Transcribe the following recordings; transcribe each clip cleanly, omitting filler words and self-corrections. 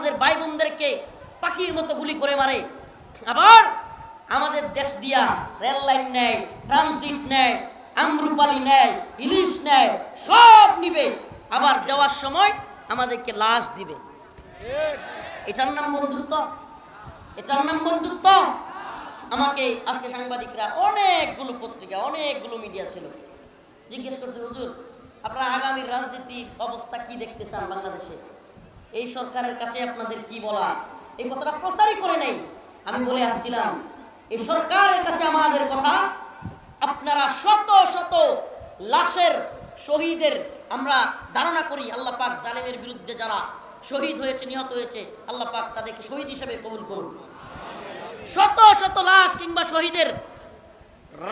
আমাদের ভাই বোনদেরকে পাখির মতো গুলি করে মারে, আবার আমাদের দেশ দিয়া রেল লাইন নেয়, ট্রানজিট নেয়, আমরুপালি নেয়, ইলিশ নেয়, সব নিবে, আবার দেওয়ার সময় আমাদেরকে লাশ দিবে। এটার নাম বন্ধুত্ব? এটার নাম বন্ধুত্ব? আমাকে আজকে সাংবাদিকরা, অনেকগুলো পত্রিকা, অনেকগুলো মিডিয়া ছিল, জিজ্ঞেস করছে, হুজুর আপনারা আগামীর রাজনীতির অবস্থা কি দেখতে চান বাংলাদেশে? এই সরকারের কাছে আপনাদের কি বলা? এই কথাটা প্রচারই করে নাই। আমি বলে আসছিলাম, এই সরকারের কাছে আমাদের কথা, আপনারা শত শত লাশের শহীদের আমরা ধারণা করি, আল্লাহ পাক জালেমের বিরুদ্ধে যারা শহীদ হয়েছে, নিহত হয়েছে, আল্লাহ পাক তাদেরকে শহীদ হিসেবে কবুল করুন। শত শত লাশ কিংবা শহীদের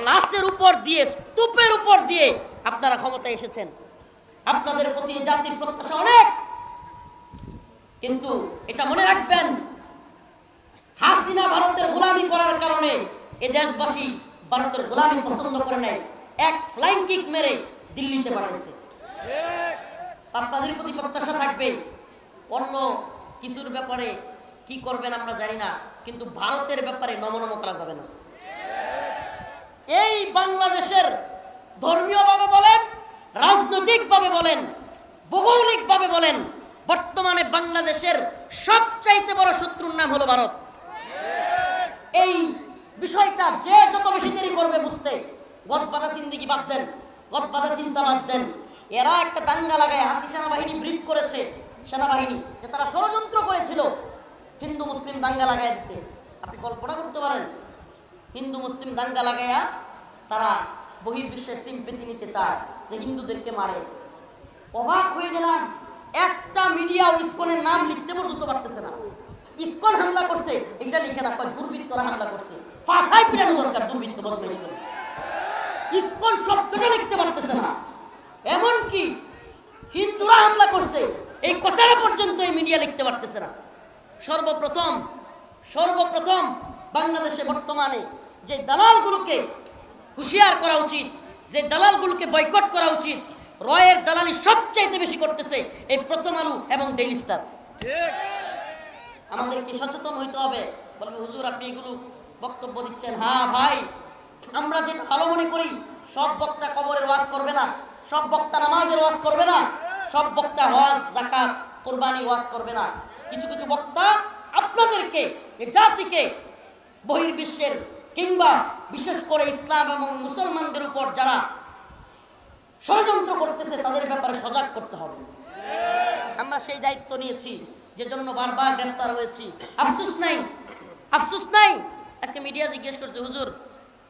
লাশের উপর দিয়ে, স্তূপের উপর দিয়ে আপনারা ক্ষমতায় এসেছেন। আপনাদের প্রতি জাতির প্রত্যাশা অনেক, কিন্তু এটা মনে রাখবেন, হাসিনা ভারতের গোলামি করার কারণে এ দেশবাসী ভারতের গোলামি পছন্দ করে নাই, এক ফ্লাইং কিক মেরে দিল্লিতে পাঠাইছে। আপনাদের প্রতি প্রত্যাশা থাকবে, অন্য কিছুর ব্যাপারে কি করবেন আমরা জানি না, কিন্তু ভারতের ব্যাপারে নমনম করা যাবে না। এই বাংলাদেশের ধর্মীয়ভাবে বলেন, রাজনৈতিকভাবে বলেন, ভৌগোলিকভাবে বলেন, বর্তমানে বাংলাদেশের সবচাইতে বড় শত্রুর নাম হলো ভারত। এই বিষয়টা যে যত বেশি দেরি করবে বুঝতে, গদবাধা জিন্দেগি বাদ দেন, গদবাধা চিন্তা বাদ দেন। এরা একটা দাঙ্গা লাগায়, হাসি সেনাবাহিনী ব্রিফ করেছে, সেনাবাহিনী যে তারা ষড়যন্ত্র করেছিল হিন্দু মুসলিম দাঙ্গা লাগায় দিতে। আপনি কল্পনা করতে পারেন, হিন্দু মুসলিম দাঙ্গা লাগাইয়া তারা বহির্বিশ্বের সিম্পেথি নিতে চায় যে হিন্দুদেরকে মারে। অবাক হয়ে গেলাম, একটা মিডিয়াও ইসকনের নাম লিখতে পর্যন্ত পারতেছে না। ইসকন হামলা করছে এটা লিখে না, দুর্বৃত্তরা হামলা করছে, ফাঁসাই পিটানো দরকার দুর্বৃত্ত বদমাইশ করে। ইসকন শব্দটা লিখতে পারতেছে না, এমনকি হিন্দুরা হামলা করছে এই কথাটা পর্যন্ত এই মিডিয়া লিখতে পারতেছে না। সর্বপ্রথম বাংলাদেশে বর্তমানে যে দালালগুলোকে হুঁশিয়ার করা উচিত, যে দালালগুলোকে বয়কট করা উচিত, রয়ের দালালি সবচাইতে বেশি করতেছে এই প্রথম আলো এবং ডেইলি স্টার। আমাদেরকে সচেতন হইতে হবে। বলবে হুজুর আপনি এগুলো বক্তব্য দিচ্ছেন, হ্যাঁ ভাই, আমরা যেটা ভালো মনে করি, সব বক্তা কবরের ওয়াজ করবে না, সব বক্তা নামাজের ওয়াজ করবে না, সব বক্তা হজ যাকাত কুরবানি ওয়াজ করবে না। কিছু কিছু বক্তা আপনাদেরকে, এই জাতিকে, বহির্বিশ্বের কিংবা বিশেষ করে ইসলাম এবং মুসলমানদের উপর যারা ষড়যন্ত্র করতেছে তাদের ব্যাপারে সজাগ করতে হবে। আমরা সেই দায়িত্ব নিয়েছি, যে জন্য বারবার গ্রেফতার হয়েছি। আফসোস নাই। আজকে মিডিয়া জিজ্ঞেস করছে, হুজুর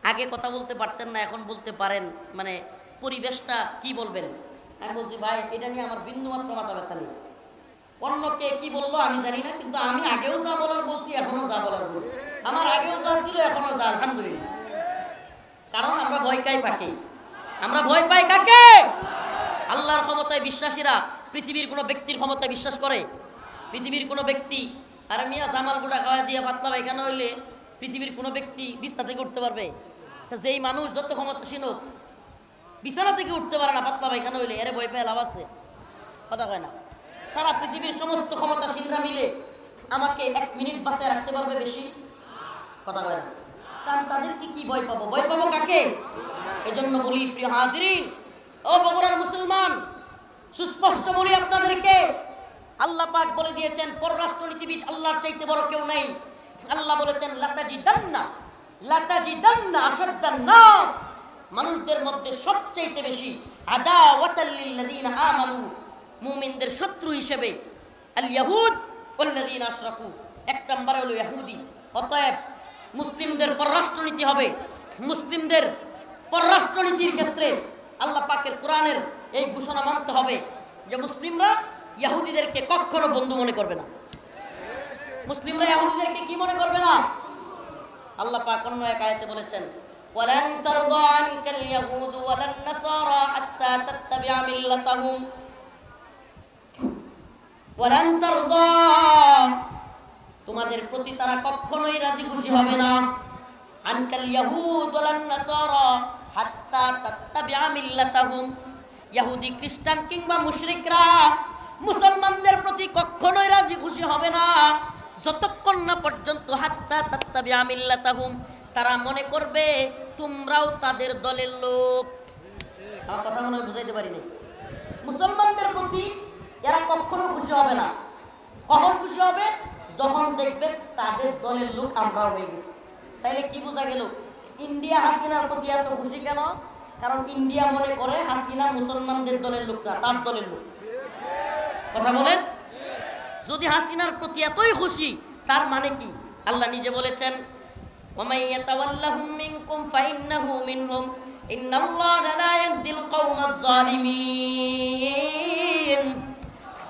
আগে কথা বলতে পারতেন না, এখন বলতে পারেন, মানে পরিবেশটা কি বলবেন? আমি বলছি ভাই, এটা নিয়ে আমার বিন্দুমাত্র মাথা ব্যথা নেই। অন্য কে কি বলবো আমি জানি না, কিন্তু আমি আগেও যা বলার বলছি, এখনো যা বলার বলছি। আমার আগেও যা ছিল, এখনো যা, আলহামদুলিল্লাহ। কারণ আমরা ভয় পাই কাকে? আল্লাহর ক্ষমতায় বিশ্বাসীরা পৃথিবীর কোনো ব্যক্তির ক্ষমতায় বিশ্বাস করে? পৃথিবীর কোনো ব্যক্তি, আরে মিয়া জামাল গুড়া খাওয়া দিয়ে পাতলা পায়খানা হইলে পৃথিবীর কোনো ব্যক্তি বিছনা থেকে উঠতে পারবে? তা যেই মানুষ যত ক্ষমতাসীন হোক, বিছানা থেকে উঠতে পারে না পাতলা পায়খানা হইলে, এরে ভয় পেয়ে লাভ আছে? কথা কয় না। সারা পৃথিবীর সমস্ত ক্ষমতাসীনরা মিলে আমাকে 1 মিনিট বাঁচায় রাখতে পারবে বেশি? কথা কয় না। কারণ তাদেরকে কি ভয় পাবো? ভয় পাবো কাকে? এজন্য বলি প্রিয় হাজিরিন, ও বগুড়ার মুসলমান, সুস্পষ্ট বলি আপনাদেরকে, আল্লাহ পাক বলে দিয়েছেন পররাষ্ট্রনীতিবিদ আল্লাহর চাইতে বড় কেউ নাই। আল্লাহ বলেছেন লাতাজিদান্না আশাদ্দান নাস, মানুষদের মধ্যে সবচাইতে বেশি আদাওয়াতাল লিল্লাযিনা আমানু, মুমিনদের শত্রু হিসেবে আল ইয়াহুদ ওয়াল্লাযিনা আশরাকু, 1 নম্বরে হলো ইহুদি। অতএব মুসলিমদের পররাষ্ট্রনীতি হবে, মুসলিমদের পররাষ্ট্রনীতির ক্ষেত্রে আল্লাহ পাকের কোরআনের এই ঘোষণা মানতে হবে যে মুসলিমরা ইহুদিদেরকে কখনো বন্ধু মনে করবে না। মুসলিমরা ইহুদিদেরকে কি মনে করবে না? আল্লাহ পাক অন্য এক আয়াতে বলেছেন, ওয়ালান তারদা আনকাল ইয়াহুদ ওয়ালান নাসারা হাত্তা তাত্তাবি'a মিল্লাতাহুম, ওয়ালান তারদা, তোমাদের প্রতি তারা কখনোই রাজি খুশি হবে না, আনকাল ইয়াহুদ ওয়ালান নাসারা হাত্তা তাত্তাবি'a মিল্লাতাহুম, ইহুদি খ্রিস্টান কিংবা মুশরিকরা মুসলমানদের প্রতি কখনোই রাজি খুশি হবে না যতক্ষণ না পর্যন্ত হাত্তা তাত্তাবিআ মিল্লাতাহুম, তারা মনে করবে তোমরাও তাদের দলের লোক। আমার কথা মনে হয় বুঝাইতে পারি নাই। মুসলমানদের প্রতি এরা কখনো খুশি হবে না। কখন খুশি হবে? যখন দেখবে তাদের দলের লোক আমরাও হয়ে গেছি। তাইলে কি বোঝা গেল? ইন্ডিয়া হাসিনার প্রতি এত খুশি কেন? কারণ ইন্ডিয়া মনে করে হাসিনা মুসলমানদের দলের লোক না, তার দলের লোক। কথা বলেন। যদি হাসিনার প্রতি এতই খুশি, তার মানে কি? আল্লাহ নিজে বলেছেন, ওয়ামাই ইয়াতাওয়াল্লাহুম মিনকুম ফাইন্নাহু মিনহুম ইন্নাল্লাহা লা ইয়াহদিল কওমাজ জালিমিন।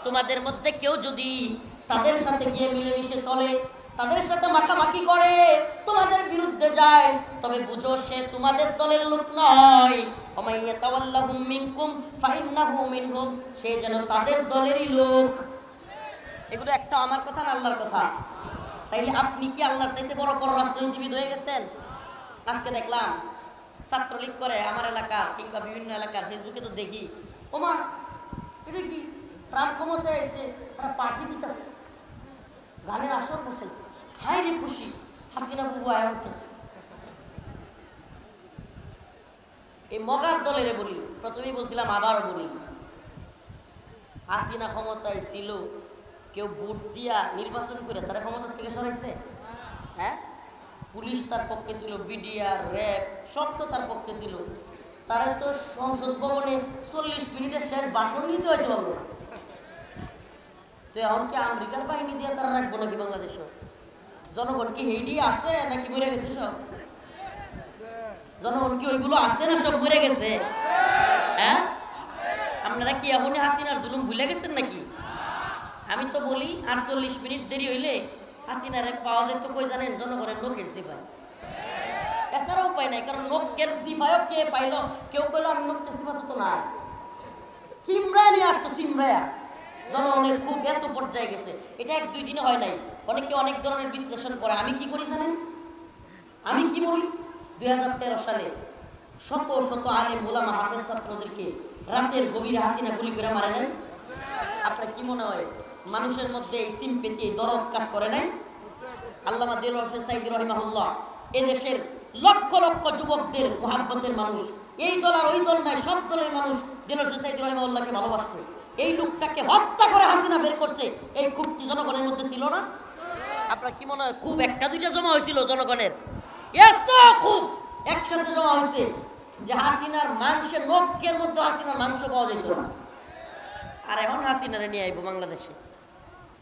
তোমাদের মধ্যে কেউ যদি তাদের সাথে গিয়ে মিলেমিশে চলে, তাদের সাথে মাখামাখি করে, তোমাদের বিরুদ্ধে যায়, তবে বুঝো সে তোমাদের দলের লোক নয়। ওয়ামাই ইয়াতাওয়াল্লাহুম মিনকুম ফাইন্নাহু মিনহুম, সে যেন তাদের দলেরই লোক। এগুলো একটা আমার কথা না আল্লাহর কথা? তাইলে আপনি কি আল্লাহর চাইতে বড় পররাষ্ট্রনীতিবিদ হয়ে গেছেন? আজকে দেখলাম ছাত্রলীগ করে আমার এলাকার কিংবা বিভিন্ন এলাকার ফেসবুকে তো দেখি, ওমা এটা কি ট্রাম্প ক্ষমতায় এসে তারা পার্টি দিতেছে, গানের আসর বসাইছে, হায় রে খুশি, হাসিনা বুবু আয়া উঠতেছে। এই মগার দলের বলি, প্রথমেই বলছিলাম আবারও বলি, হাসিনা ক্ষমতায় ছিল, কেউ ভোট দিয়া নির্বাচন করে তারা ক্ষমতার থেকে সরাইছে? হ্যাঁ, পুলিশ তার পক্ষে ছিল, বিডিআর, র্যাব সব তো তার পক্ষে ছিল। তারা তো সংসদ ভবনে 40 মিনিটের শেষ ভাষণ নিতে হইতে পারলো না। তো এখন কি আমেরিকার বাহিনী দিয়ে তারা রাখবো নাকি বাংলাদেশও? জনগণ কি হেইডি আছে নাকি মরে গেছে সব? জনগণ কি ওইগুলো আছে না সব মরে গেছে? হ্যাঁ, আপনারা কি এখনই হাসিনার জুলুম ভুলে গেছেন নাকি? আমি তো বলি 48 মিনিট দেরি হইলে হাসিনার পাওয়া যেত কই জানেন? জনগণের লোকের সিপাই। এছাড়া উপায় নাই, কারণ লোকের সিপাইও কে পাইল? কেউ কইলো আমি লোকের সিপা তো না, চিমড়া নিয়ে আসতো, চিমড়া। জনগণের খুব এত পর্যায়ে গেছে, এটা 1-2 দিনে হয় নাই। অনেকে অনেক ধরনের বিশ্লেষণ করে। আমি কি করি জানেন? আমি কি বলি, 2013 সালে শত শত আলেম ওলামা হাফেজ ছাত্রদেরকে রাতের গভীরে হাসিনা গুলি করে মারে নেন। আপনার কি মনে হয় মানুষের মধ্যে এই সিম্পেথি, এই দরদ কাজ করে নাই? আল্লামা দেলোয়ার হোসেন সাঈদী রাহিমাহুল্লাহ এদেশের লক্ষ লক্ষ যুবকদের মুহাব্বতের মানুষ, এই দল আর ওই দল নাই, সব দলের মানুষ দেলোয়ার হোসেন সাঈদী রাহিমাহুল্লাহকে ভালোবাসত। এই লোকটাকে হত্যা করে হাসিনা বের করছে, এই ক্ষোভটি জনগণের মধ্যে ছিল না? আপনার কি মনে হয় খুব একটা দুইটা জমা হয়েছিল জনগণের? এত খুব একসাথে জমা হয়েছে যে হাসিনার মাংসের নখের মধ্যে হাসিনার মাংস পাওয়া যেত না। আর এখন হাসিনারে নিয়ে আইব বাংলাদেশে,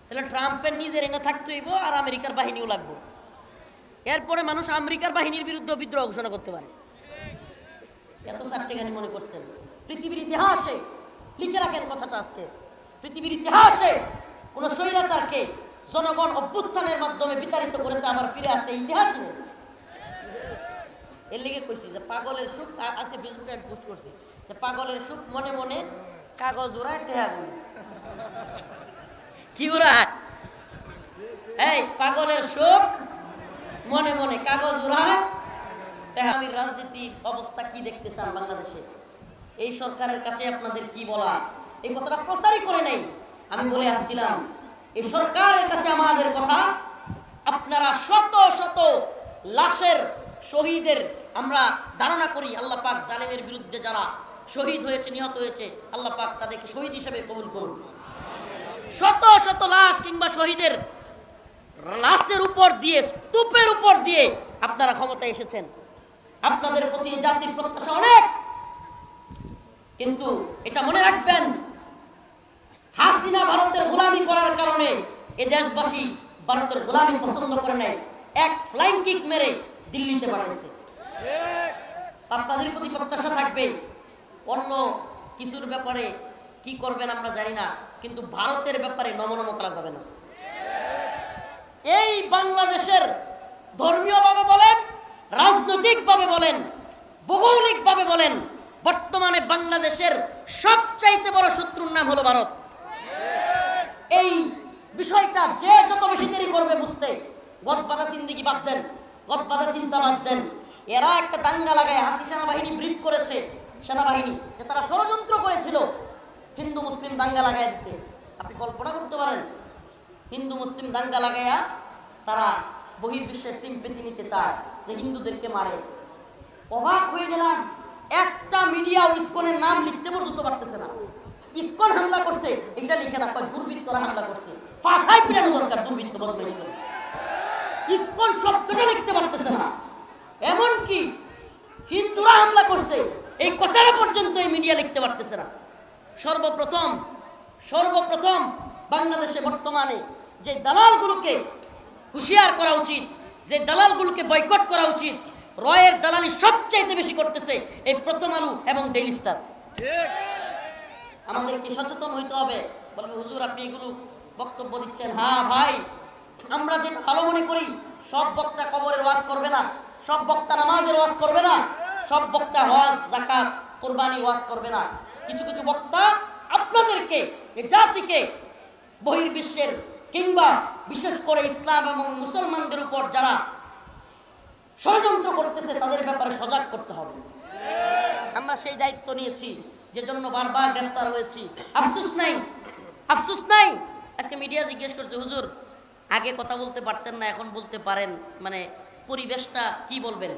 তাহলে ট্রাম্পের নিজের এনে থাকতে হইব আর আমেরিকার বাহিনীও লাগবো। এরপরে মানুষ আমেরিকার বাহিনীর বিরুদ্ধে বিদ্রোহ ঘোষণা করতে পারে। এত চারটেখানি মনে করছেন? পৃথিবীর ইতিহাসে লিখে রাখেন কথাটা আজকে, পৃথিবীর ইতিহাসে কোন স্বৈরাচারকে জনগণ অভ্যুত্থানের মাধ্যমে বিতাড়িত করেছে আবার ফিরে আসছে, ইতিহাস নেই। এর লিগে কইছি যে পাগলের সুখ, আজকে ফেসবুকে আমি পোস্ট করছি যে পাগলের সুখ মনে মনে কাগজ উড়ায় টেহা গুলি। কি উড়ায়? এই পাগলের সুখ মনে মনে কাগজ উড়ায় টেহা। আমি রাজনীতি অবস্থা কি দেখতে চান বাংলাদেশে? এই সরকারের কাছে আপনাদের কি বলা? এই কথাটা প্রচারই করে নাই। আমি বলে আসছিলাম এই সরকারের কাছে আমাদের কথা, আপনারা শত শত লাশের শহীদের আমরা ধারণা করি, আল্লাহ পাক জালেমের বিরুদ্ধে যারা শহীদ হয়েছে, নিহত হয়েছে, আল্লাহ পাক তাদেরকে শহীদ হিসেবে কবুল করুন। শত শত লাশ কিংবা শহীদের লাশের উপর দিয়ে, স্তূপের উপর দিয়ে আপনারা ক্ষমতায় এসেছেন। আপনাদের প্রতি জাতির প্রত্যাশা অনেক, কিন্তু এটা মনে রাখবেন, হাসিনা ভারতের গোলামি করার কারণে এ দেশবাসী ভারতের গোলামি পছন্দ করে নাই, এক ফ্লাইং কিক মেরে দিল্লিতে পাঠাইছে। আপনাদের প্রতি প্রত্যাশা থাকবে। অন্য কিছুর ব্যাপারে কি করবেন আমরা জানি না, কিন্তু ভারতের ব্যাপারে নমনম করা যাবে না। এই বাংলাদেশের ধর্মীয়ভাবে বলেন, রাজনৈতিকভাবে বলেন, ভৌগোলিকভাবে বলেন, বর্তমানে বাংলাদেশের সবচাইতে বড় শত্রুর নাম হলো ভারত। এই বিষয়টা যে যত বেশি দেরি করবে বুঝতে, গদবাধা জিন্দেগি বাদ দেন, গদবাধা চিন্তা বাদ দেন। এরা একটা দাঙ্গা লাগায়, হাসি সেনাবাহিনী ব্রিফ করেছে সেনাবাহিনী যে তারা ষড়যন্ত্র করেছিল হিন্দু মুসলিম দাঙ্গা লাগায় দিতে। আপনি কল্পনা করতে পারেন হিন্দু মুসলিম দাঙ্গা লাগাইয়া তারা বহির্বিশ্বের সিম্পেথি নিতে চায় যে হিন্দুদেরকে মারে। অবাক হয়ে গেলাম, একটা মিডিয়াও ইসকনের নাম লিখতে পর্যন্ত পারতেছে না। ইসকন হামলা করছে এটা লিখে না, কয় দুর্বৃত্তরা হামলা করছে। ফাঁসাই পিটানো দরকার দুর্বৃত্ত বদমাইশ করে। ইসকন শব্দটা লিখতে পারতেছে না, এমনকি হিন্দুরা হামলা করছে এই কথাটা পর্যন্ত এই মিডিয়া লিখতে পারতেছে না। সর্বপ্রথম বাংলাদেশে বর্তমানে যে দালালগুলোকে হুঁশিয়ার করা উচিত, যে দালালগুলোকে বয়কট করা উচিত, রয়ের দালালি সবচাইতে বেশি করতেছে এই প্রথম আলো এবং ডেইলি স্টার। আমাদেরকে সচেতন হইতে হবে। বলবে হুজুর আপনি এগুলো বক্তব্য দিচ্ছেন। হ্যাঁ ভাই, আমরা যেটা ভালো মনে করি, সব বক্তা কবরের ওয়াজ করবে না, সব বক্তা নামাজের ওয়াজ করবে না, সব বক্তা হজ যাকাত কুরবানি ওয়াজ করবে না। কিছু কিছু বক্তা আপনাদেরকে, এই জাতিকে, বহির্বিশ্বের কিংবা বিশেষ করে ইসলাম এবং মুসলমানদের উপর যারা ষড়যন্ত্র করতেছে তাদের ব্যাপারে সজাগ করতে হবে। আমরা সেই দায়িত্ব নিয়েছি, যে জন্য বারবার গ্রেফতার হয়েছি। আফসোস নাই। আজকে মিডিয়া জিজ্ঞেস করছে হুজুর আগে কথা বলতে পারতেন না, এখন বলতে পারেন, মানে পরিবেশটা কি বলবেন?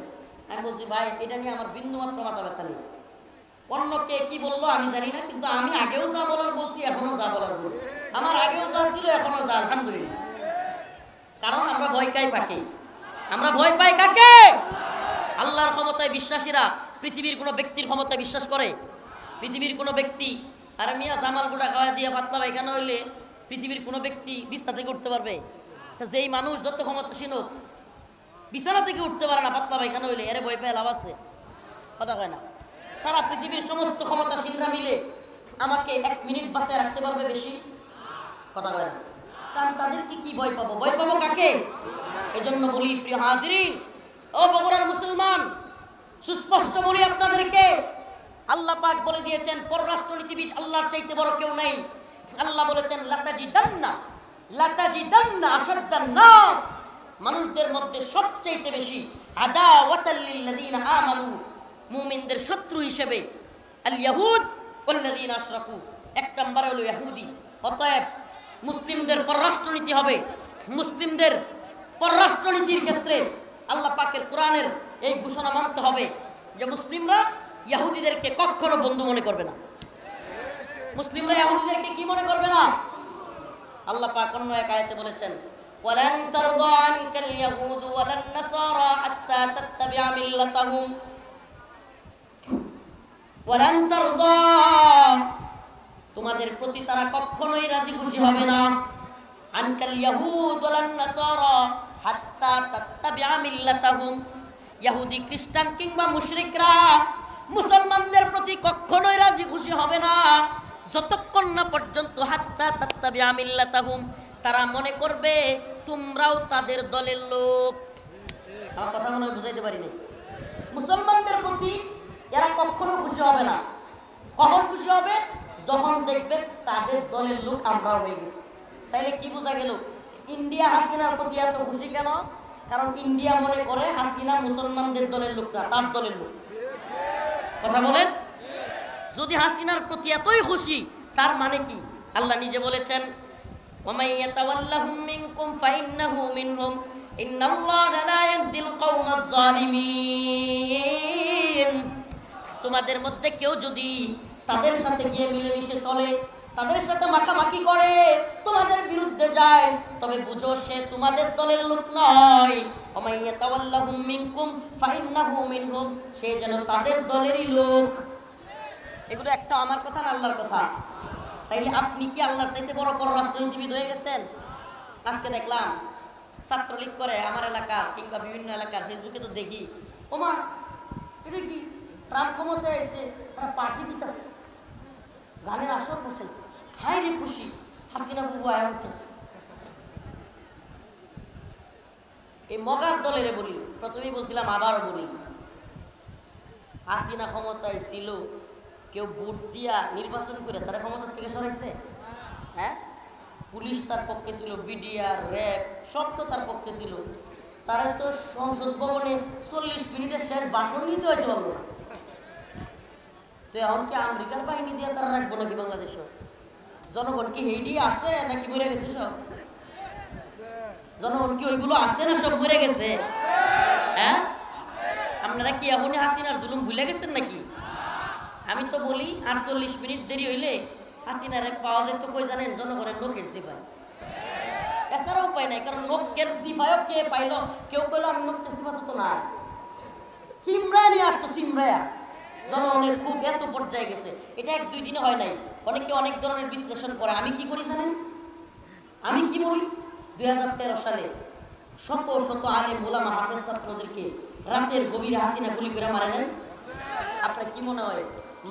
আমি বলছি ভাই এটা নিয়ে আমার বিন্দুমাত্র মাথা ব্যথা নেই। অন্য কে কি বলবো আমি জানি না, কিন্তু আমি আগেও যা বলার বলছি, এখনো যা বলার বলছি। আমার আগেও যা ছিল এখনো যা, আলহামদুলিল্লাহ। কারণ আমরা ভয় পাই কাকে? আল্লাহর ক্ষমতায় বিশ্বাসীরা পৃথিবীর কোনো ব্যক্তির ক্ষমতায় বিশ্বাস করে? পৃথিবীর কোনো ব্যক্তি, আর মিয়া জামাল গুড়া খাওয়া দিয়ে পাতলা পায়খানা হইলে পৃথিবীর কোনো ব্যক্তি বিছানা থেকে উঠতে পারবে? তা যেই মানুষ যত ক্ষমতাসীন হোক বিছানা থেকে উঠতে পারে না পাতলা পায়খানা হইলে, এরে ভয় পেয়ে লাভ আছে? কথা কয় না। সারা পৃথিবীর সমস্ত ক্ষমতাসীনরা মিলে আমাকে 1 মিনিট বাঁচায় রাখতে পারবে বেশি? কথা কয় না। কারণ তাদেরকে কি ভয় পাবো? ভয় পাবো কাকে? এজন্য বলি প্রিয় হাজিরিন, ও বগুড়ার মুসলমান, সুস্পষ্ট বলি আপনাদেরকে, আল্লাহ পাক বলে দিয়েছেন পররাষ্ট্রনীতিবিদ আল্লাহর চাইতে বড় কেউ নেই। আল্লাহ বলেছেন লাতাজিদান্না আশাদ্দান নাস, মানুষদের মধ্যে সবচাইতে বেশি আদাওয়াতাল লিল্লাযিনা আমানু, মুমিনদের শত্রু হিসেবে আল ইয়াহুদ ওয়াল্লাযিনা আশরাকু, 1 নম্বরে হলো ইহুদি। অতএব মুসলিমদের পররাষ্ট্রনীতি হবে, মুসলিমদের পররাষ্ট্রনীতির ক্ষেত্রে আল্লাহ পাকের কোরআনের এই ঘোষণা মানতে হবে যে মুসলিমরা ইহুদিদেরকে কখনো বন্ধু মনে করবে না। মুসলিমরা ইহুদিদেরকে কি মনে করবে না? আল্লাহ পাক অন্য এক আয়াতে বলেছেন ওয়ালান তারদা আনকাল ইয়াহুদ ওয়ালান নাসারা হাত্তা তাত্তাবি'a মিল্লাতাহুম, ওয়ালান তারদা, তোমাদের প্রতি তারা কখনোই রাজি খুশি হবে না, আনকাল ইয়াহুদ ওয়ালান নাসারা হাত্তা তাত্তাবি'a মিল্লাতাহুম, ইহুদি খ্রিস্টান কিংবা মুশরিকরা মুসলমানদের প্রতি কখনোই রাজি খুশি হবে না যতক্ষণ না পর্যন্ত হাত্তা তাত্তাবি'a মিল্লাতাহুম, তারা মনে করবে তোমরাও তাদের দলের লোক। আমার কথা মনে হয় বুঝাইতে পারিনি। মুসলমানদের প্রতি এরা কখনো খুশি হবে না। কখন খুশি হবে? যখন দেখবে তাদের দলের লোক আমরাও হয়ে গেছি। তাইলে কি বোঝা গেল? ইন্ডিয়া হাসিনার প্রতি এত খুশি কেন? কারণ ইন্ডিয়া মনে করে হাসিনা মুসলমানদের দলের লোক না, তার দলের লোক। কথা বলেন। যদি হাসিনার প্রতি এতই খুশি, তার মানে কি? আল্লাহ নিজে বলেছেন ওয়ামাই ইয়াতাওয়াল্লাহুম মিনকুম ফাইন্নাহু মিনহুম ইন্নাল্লাহা লা ইয়াহদিল কওমাজ জালিমিন, তোমাদের মধ্যে কেউ যদি তাদের সাথে গিয়ে মিলেমিশে চলে, তাদের সাথে মাখামাখি করে, তোমাদের বিরুদ্ধে যায়, তবে বুঝো সে তোমাদের দলের লোক নয়। ওয়ামাই ইয়াতাওয়াল্লাহুম মিনকুম ফাইন্নাহু মিনহুম, সে যেন তাদের দলেরই লোক। এগুলো একটা আমার কথা না আল্লাহর কথা। তাইলে আপনি কি আল্লাহর চাইতে বড় পররাষ্ট্রনীতিবিদ হয়ে গেছেন? আজকে দেখলাম ছাত্রলীগ করে আমার এলাকা কিংবা বিভিন্ন এলাকার ফেসবুকে তো দেখি, ওমা এটা কি ট্রাম্প ক্ষমতায় এসে তারা পার্টি দিতেছে, গানের আসর বসেছে, হাই রে খুশি, হাসিনা বুবু আয়া উঠতেছে। এই মগার দলের বলি, প্রথমেই বলছিলাম আবারও বলি, হাসিনা ক্ষমতায় ছিল, কেউ ভোট দিয়া নির্বাচন করে তারা ক্ষমতার থেকে সরাইছে? হ্যাঁ, পুলিশ তার পক্ষে ছিল, বিডিআর র্যাব সব তো তার পক্ষে ছিল। তারা তো সংসদ ভবনে 40 মিনিটের শেষ ভাষণ নিতে হইতে পারলো না। তো এখন কি আমেরিকার বাহিনী দিয়ে তারা রাখবো নাকি বাংলাদেশও? জনগণ কি হেডি আছে নাকি মরে গেছে সব? জনগণ কি ওইগুলো আছে না সব মরে গেছে? হ্যাঁ, আপনারা কি এখনই হাসিনার জুলুম ভুলে গেছেন নাকি? আমি তো বলি 48 মিনিট দেরি হইলে হাসিনার পাওয়া যেত কই জানেন? জনগণের নখের সিপাই। এছাড়া উপায় নাই, কারণ নখের সিপাইও কে পাইলো? কেউ কইলো আমি নখের সিপাই তো না, চিমড়া নিয়ে আসতো, চিমড়া। জনগণের খুব এত পর্যায়ে গেছে, এটা 1-2 দিনে হয় নাই। অনেকে অনেক ধরনের বিশ্লেষণ করে। আমি কি করি জানেন? আমি কি বলি, 2013 সালে শত শত আলেম ওলামা হাফেজ ছাত্রদেরকে রাতের গভীরে হাসিনা গুলি করে মারে নাই? আপনার কি মনে হয়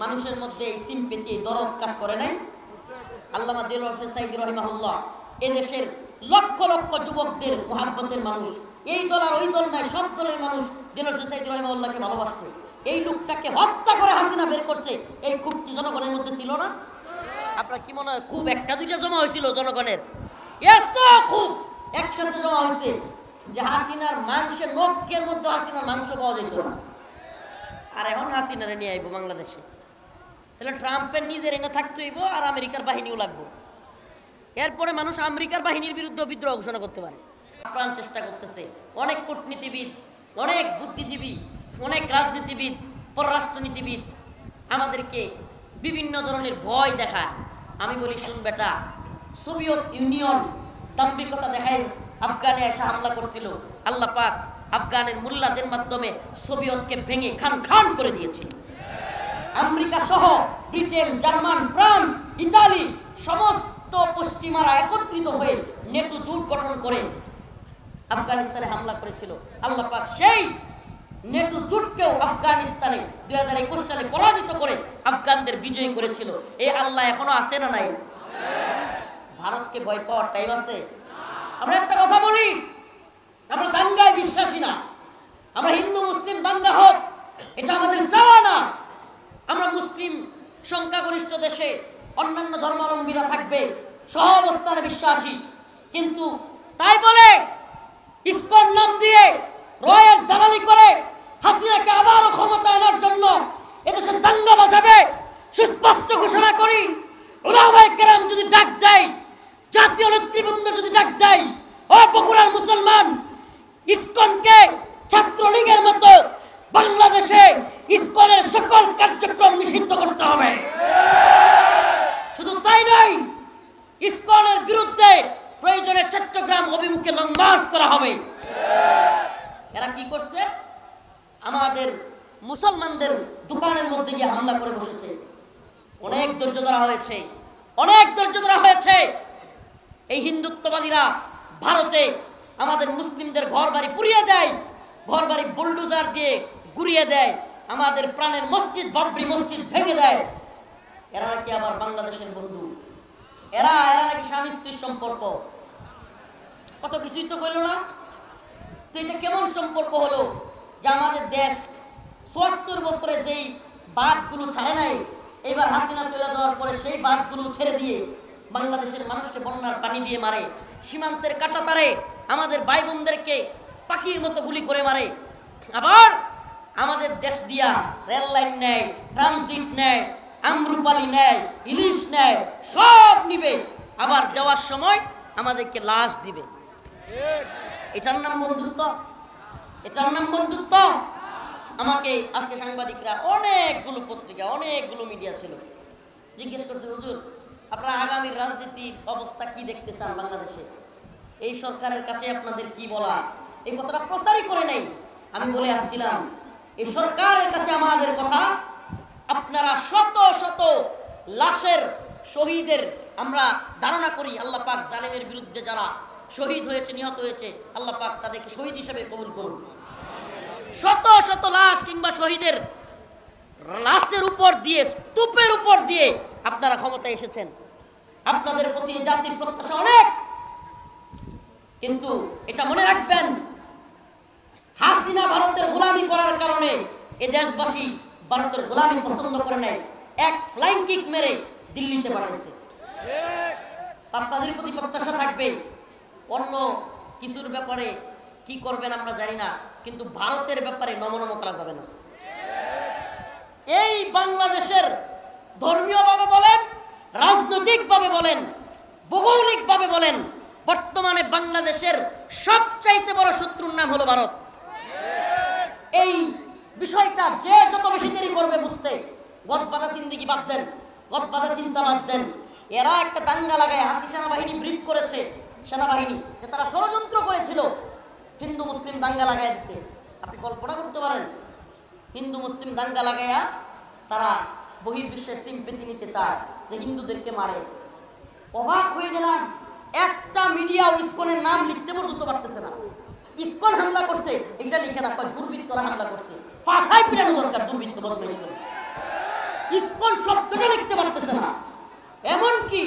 মানুষের মধ্যে এই সিম্পেথি, দরদ কাজ করে নাই? আল্লামা দেলোয়ার হোসেন সাঈদী রাহিমাহুল্লাহ এদেশের লক্ষ লক্ষ যুবকদের মুহাব্বতের মানুষ, এই দল আর ওই দল নাই, সব দলের মানুষ দেলোয়ার হোসেন সাঈদী রাহিমাহুল্লাহকে ভালোবাসত। এই লোকটাকে হত্যা করে হাসিনা বের করছে, এই ক্ষোভটি জনগণের মধ্যে ছিল না? আপনার কি মনে হয় খুব 1-2টা জমা হয়েছিল জনগণের? এত খুব একসাথে জমা হয়েছে যে হাসিনার মাংসের নখের মধ্যে হাসিনার মাংস পাওয়া যেত না। আর এখন হাসিনারে নিয়ে আইব বাংলাদেশে, তাহলে ট্রাম্পের নিজের এনে থাকতে হইব আর আমেরিকার বাহিনীও লাগবো। এরপরে মানুষ আমেরিকার বাহিনীর বিরুদ্ধে বিদ্রোহ ঘোষণা করতে পারে। প্রাণ চেষ্টা করতেছে অনেক কূটনীতিবিদ, অনেক বুদ্ধিজীবী, অনেক রাজনীতিবিদ, পররাষ্ট্রনীতিবিদ আমাদেরকে বিভিন্ন ধরনের ভয় দেখায়। আমি বলি, শুন বেটা, সোভিয়েত ইউনিয়ন দাম্ভিকতা দেখায় আফগানে এসে হামলা করছিল, আল্লাহ পাক আফগানের মোল্লাদের মাধ্যমে সোভিয়েতকে ভেঙে খান খান করে দিয়েছিল। আমেরিকা সহ ব্রিটেন, জার্মান, ফ্রান্স, ইতালি সমস্ত পশ্চিমারা একত্রিত হয়ে নেটো জোট গঠন করে আফগানিস্তানে হামলা করেছিল। আল্লাহ পাক সেই নেটো জোটকেও আফগানিস্তানে 2021 সালে পরাজিত করে আফগানদের বিজয়ী করেছিল। এই আল্লাহ এখনো আছে না নাই? ভারতকে ভয় পাওয়ার টাইম আছে? আমরা একটা কথা বলি, আমরা দাঙ্গায় বিশ্বাসী না। আমরা হিন্দু মুসলিম দাঙ্গা হোক এটা আমাদের চাওয়া না। আমরা মুসলিম সংখ্যাগরিষ্ঠ দেশে অন্যান্য ধর্মাবলম্বীরা থাকবে, সহ অবস্থানে বিশ্বাসী। কিন্তু তাই বলে ইসকন নাম দিয়ে রয়ের দালালি করে হাসিনাকে আবারও ক্ষমতা আনার জন্য এদেশে দাঙ্গা বাজাবে, সুস্পষ্ট ঘোষণা করি। উলামায়ে কেরাম যদি ডাক দেয়, জাতীয় নেতৃবৃন্দ যদি ডাক দেয়, ও বগুড়ার মুসলমান, ইসকনকে ছাত্রলীগের মতো বাংলাদেশে ইসকনের সকল কার্যক্রম নিষিদ্ধ করতে হবে। শুধু তাই নয়, ইসকনের বিরুদ্ধে প্রয়োজনে চট্টগ্রাম অভিমুখে লং মার্চ করা হবে। এরা কি করছে? আমাদের মুসলমানদের দোকানের মধ্যে গিয়ে হামলা করে বসেছে। অনেক ধৈর্য ধরা হয়েছে, অনেক ধৈর্য ধরা হয়েছে। এই হিন্দুত্ববাদীরা ভারতে আমাদের মুসলিমদের ঘর বাড়ি পুড়িয়ে দেয়, ঘর বাড়ি বুলডোজার দিয়ে গুড়িয়ে দেয়, আমাদের প্রাণের মসজিদ, বাবরি মসজিদ ভেঙে দেয়। এরা নাকি আবার বাংলাদেশের বন্ধু, এরা নাকি স্বামী স্ত্রীর সম্পর্ক। কত কিছুই তো করলো না। তো এটা কেমন সম্পর্ক হলো যে আমাদের দেশ ৭৪ বছরে যেই বাঁধগুলো ছাড়ে নাই, এবার হাসিনা চলে যাওয়ার পরে সেই বাঁধগুলো ছেড়ে দিয়ে বাংলাদেশের মানুষকে বন্যার পানি দিয়ে মারে, সীমান্তের কাঁটাতারে আমাদের ভাই বোনদেরকে পাখির মতো গুলি করে মারে। আবার আমাদের দেশ দিয়া রেল লাইন নেয়, ট্রানজিট নেয়, আমরুপালি নেয়, ইলিশ নেয়, সব নিবে। আবার দেওয়ার সময় আমাদেরকে লাশ দিবে। এটার নাম বন্ধুত্ব? এটার নাম বন্ধুত্ব? আমাকে আজকে সাংবাদিকরা, অনেকগুলো পত্রিকা, অনেকগুলো মিডিয়া ছিল, জিজ্ঞেস করছে, হুজুর আপনারা আগামীর রাজনীতির অবস্থা কি দেখতে চান বাংলাদেশে? এই সরকারের কাছে আপনাদের কি বলা? এই কথাটা প্রচারই করে নাই। আমি বলে আসছিলাম, এই সরকারের কাছে আমাদের কথা, আপনারা শত শত লাশের শহীদের আমরা ধারণা করি, আল্লাহ পাক জালেমের বিরুদ্ধে যারা শহীদ হয়েছে, নিহত হয়েছে, আল্লাহ পাক তাদেরকে শহীদ হিসেবে কবুল করুন। শত শত লাশ কিংবা শহীদের লাশের উপর দিয়ে, স্তূপের উপর দিয়ে আপনারা ক্ষমতায় এসেছেন। আপনাদের প্রতি জাতির প্রত্যাশা অনেক, কিন্তু এটা মনে রাখবেন, হাসিনা ভারতের গোলামি করার কারণে এ দেশবাসী ভারতের গোলামি পছন্দ করে নাই, এক ফ্লাইং কিক মেরে দিল্লিতে পাঠাইছে। আপনাদের প্রতি প্রত্যাশা থাকবে। অন্য কিছুর ব্যাপারে কি করবেন আমরা জানি না, কিন্তু ভারতের ব্যাপারে নমনম করা যাবে না। এই বাংলাদেশের ধর্মীয়ভাবে বলেন, রাজনৈতিকভাবে বলেন, ভৌগোলিকভাবে বলেন, বর্তমানে বাংলাদেশের সবচাইতে বড় শত্রুর নাম হলো ভারত। এই বিষয়টা যে যত বেশি দেরি করবে বুঝতে, গদবাদা জিন্দেগি বাদ দেন, গদবাদা চিন্তা বাদ দেন। এরা একটা দাঙ্গা লাগায় হাসি সেনাবাহিনী ব্রিফ করেছে, সেনাবাহিনী যে তারা ষড়যন্ত্র করেছিল হিন্দু মুসলিম দাঙ্গা লাগায় দিতে। আপনি কল্পনা করতে পারেন, হিন্দু মুসলিম দাঙ্গা লাগাইয়া তারা বহির্বিশ্বের সিম্পেথি নিতে চায় যে হিন্দুদেরকে মারে। অবাক হয়ে গেলাম, একটা মিডিয়াও ইসকনের নাম লিখতে পর্যন্ত পারতেছে না। ইসকন হামলা করছে এটা লিখে না, কয় দুর্বৃত্তরা হামলা করছে। ফাঁসাই পিটানো দরকার দুর্বৃত্ত বদমাইশ করে। ইসকন শব্দটা লিখতে পারতেছে না, এমনকি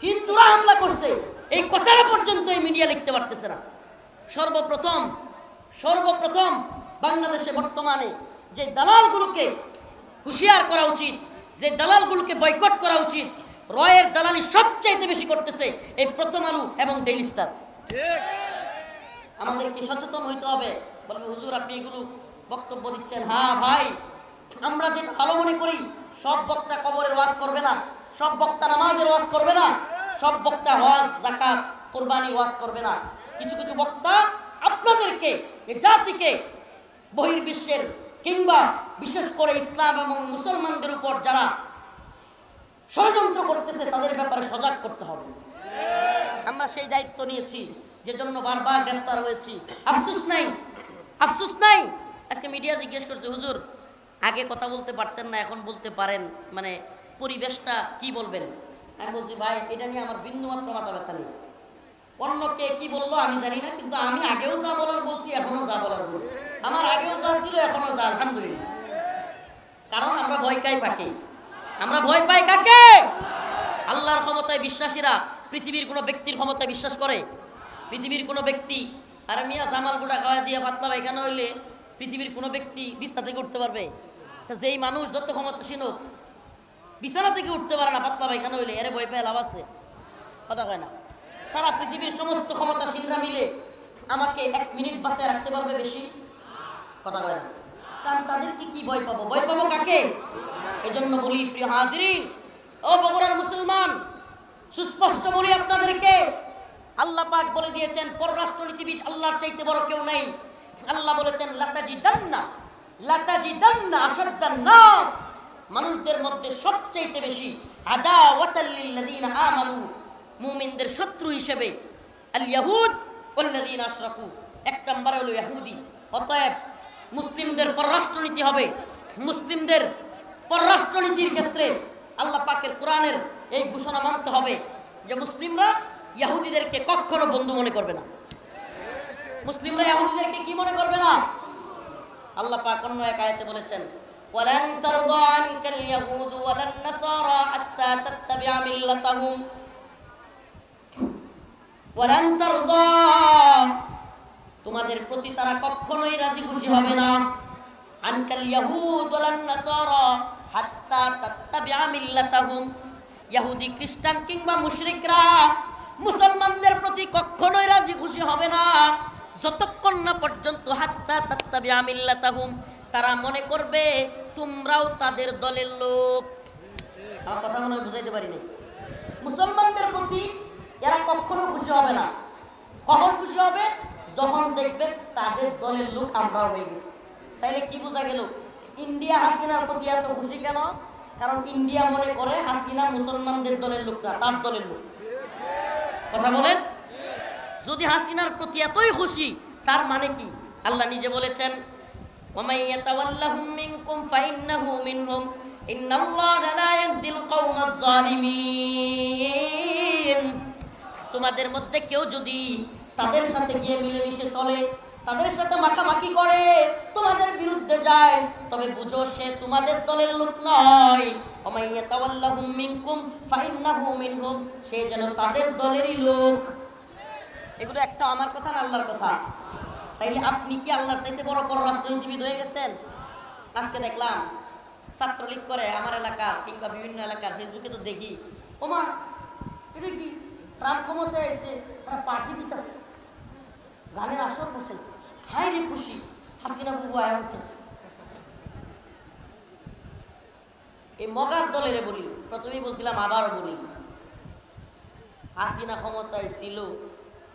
হিন্দুরা হামলা করছে এই কথাটা পর্যন্ত এই মিডিয়া লিখতে পারতেছে না। সর্বপ্রথম বাংলাদেশে বর্তমানে যে দালালগুলোকে হুঁশিয়ার করা উচিত, যে দালালগুলোকে বয়কট করা উচিত, রয়ের দালালি সবচাইতে বেশি করতেছে এই প্রথম আলো এবং ডেইলি স্টার। আমাদেরকে সচেতন হইতে হবে। বলবে হুজুর আপনি এগুলো বক্তব্য দিচ্ছেন। হ্যাঁ ভাই, আমরা যেটা ভালো মনে করি, সব বক্তা কবরের ওয়াজ করবে না, সব বক্তা নামাজের ওয়াজ করবে না, সব বক্তা হজ যাকাত কুরবানি ওয়াজ করবে না। কিছু কিছু বক্তা আপনাদেরকে, এই জাতিকে, বহির্বিশ্বের কিংবা বিশেষ করে ইসলাম এবং মুসলমানদের উপর যারা ষড়যন্ত্র করতেছে তাদের ব্যাপারে সজাগ করতে হবে। আমরা সেই দায়িত্ব নিয়েছি, যে জন্য বারবার গ্রেফতার হয়েছি। আফসোস নাই। আজকে মিডিয়া জিজ্ঞেস করছে হুজুর আগে কথা বলতে পারতেন না, এখন বলতে পারেন, মানে পরিবেশটা কি বলবেন? আমি বলছি ভাই এটা নিয়ে আমার বিন্দুমাত্র মাথা ব্যথা নেই। অন্য কে কি বললো আমি জানি না, কিন্তু আমি আগেও যা বলার বলছি, এখনো যা বলার বলছি। আমার আগেও যা ছিল এখনো যা, আলহামদুলিল্লাহ। কারণ আমরা ভয় পাই কাকে? আল্লাহর ক্ষমতায় বিশ্বাসীরা পৃথিবীর কোনো ব্যক্তির ক্ষমতায় বিশ্বাস করে? পৃথিবীর কোনো ব্যক্তি, আরে মিয়া জামাল গুড়া খাওয়া দিয়ে পাতলা পায়খানা হইলে পৃথিবীর কোনো ব্যক্তি বিছনা থেকে উঠতে পারবে? তা যেই মানুষ যত ক্ষমতাসীন হোক বিছানা থেকে উঠতে পারে না পাতলা পায়খানা হইলে, এরে ভয় পেয়ে লাভ আছে? কথা কয় না। সারা পৃথিবীর সমস্ত ক্ষমতাসীনরা মিলে আমাকে 1 মিনিট বাঁচায় রাখতে পারবে বেশি? কথা কয় না। কারণ তাদেরকে কি ভয় পাবো? ভয় পাবো কাকে? এজন্য বলি প্রিয় হাজিরিন, ও বগুড়ার মুসলমান, সুস্পষ্ট বলি আপনাদেরকে, আল্লাহ পাক বলে দিয়েছেন পররাষ্ট্রনীতিবিদ আল্লাহর চাইতে বড় কেউ নাই। আল্লাহ বলেছেন লাতাজিদান্না আশাদ্দান নাস, মানুষদের মধ্যে সবচাইতে বেশি আদাওয়াতাল লিল্লাযিনা আমানু, মুমিনদের শত্রু হিসেবে আল ইয়াহুদ ওয়াল্লাযিনা আশরাকু, 1 নম্বরে হলো ইহুদি। অতএব মুসলিমদের পররাষ্ট্রনীতি হবে, মুসলিমদের পররাষ্ট্রনীতির ক্ষেত্রে আল্লাহ পাকের কোরআনের এই ঘোষণা মানতে হবে যে মুসলিমরা ইহুদিদেরকে কখনো বন্ধু মনে করবে না। মুসলিমরা ইহুদিদেরকে কি মনে করবে না? আল্লাহ পাক অন্য এক আয়াতে বলেছেন ওয়ালান তারদা আনকাল ইয়াহুদ ওয়ালান নাসারা হাত্তা তাত্তাবি'a মিল্লাতাহুম, ওয়ালান তারদা, তোমাদের প্রতি তারা কখনোই রাজি খুশি হবে না, আনকাল ইয়াহুদ ওয়ালান নাসারা হাত্তা তাত্তাবি'a মিল্লাতাহুম, ইহুদি খ্রিস্টান কিংবা মুশরিকরা মুসলমানদের প্রতি কখনোই রাজি খুশি হবে না যতক্ষণ না পর্যন্ত হাত্তা তাত্তাবি'a মিল্লাতাহুম, তারা মনে করবে তোমরাও তাদের দলের লোক। আমার কথা মনে হয় বুঝাইতে পারি নাই। মুসলমানদের প্রতি এরা কখনো খুশি হবে না। কখন খুশি হবে? যখন দেখবে তাদের দলের লোক আমরাও হয়ে গেছি। তাইলে কি বোঝা গেল? ইন্ডিয়া হাসিনার প্রতি এত খুশি কেন? কারণ ইন্ডিয়া মনে করে হাসিনা মুসলমানদের দলের লোক না, তার দলের লোক। কথা বলেন। যদি হাসিনার প্রতি এতই খুশি, তার মানে কি? আল্লাহ নিজে বলেছেন ওয়ামাই ইয়াতাওয়াল্লাহুম মিনকুম ফাইন্নাহু মিনহুম ইন্নাল্লাহা লা ইয়াহদিল কওমাজ জালিমিন, তোমাদের মধ্যে কেউ যদি তাদের সাথে গিয়ে মিলেমিশে চলে, তাদের সাথে মাখামাখি করে, তোমাদের বিরুদ্ধে যায়, তবে বুঝো সে তোমাদের দলের লোক নয়। ওয়ামাই ইয়াতাওয়াল্লাহুম মিনকুম ফাইন্নাহু মিনহুম, সে যেন তাদের দলেরই লোক। এগুলো একটা আমার কথা না আল্লাহর কথা। তাইলে আপনি কি আল্লাহর চাইতে বড় পররাষ্ট্রনীতিবিদ হয়ে গেছেন? আজকে দেখলাম ছাত্রলীগ করে আমার এলাকা কিংবা বিভিন্ন এলাকার ফেসবুকে তো দেখি, ওমা এটা কি ট্রাম্প ক্ষমতায় এসে তারা পার্টি দিতেছে, গানের আসর বসেছে, হায় রে খুশি, হাসিনা বুবু আয়া উঠতেছে। এই মগার দলের বলি, প্রথমেই বলছিলাম আবারও বলি, হাসিনা ক্ষমতায় ছিল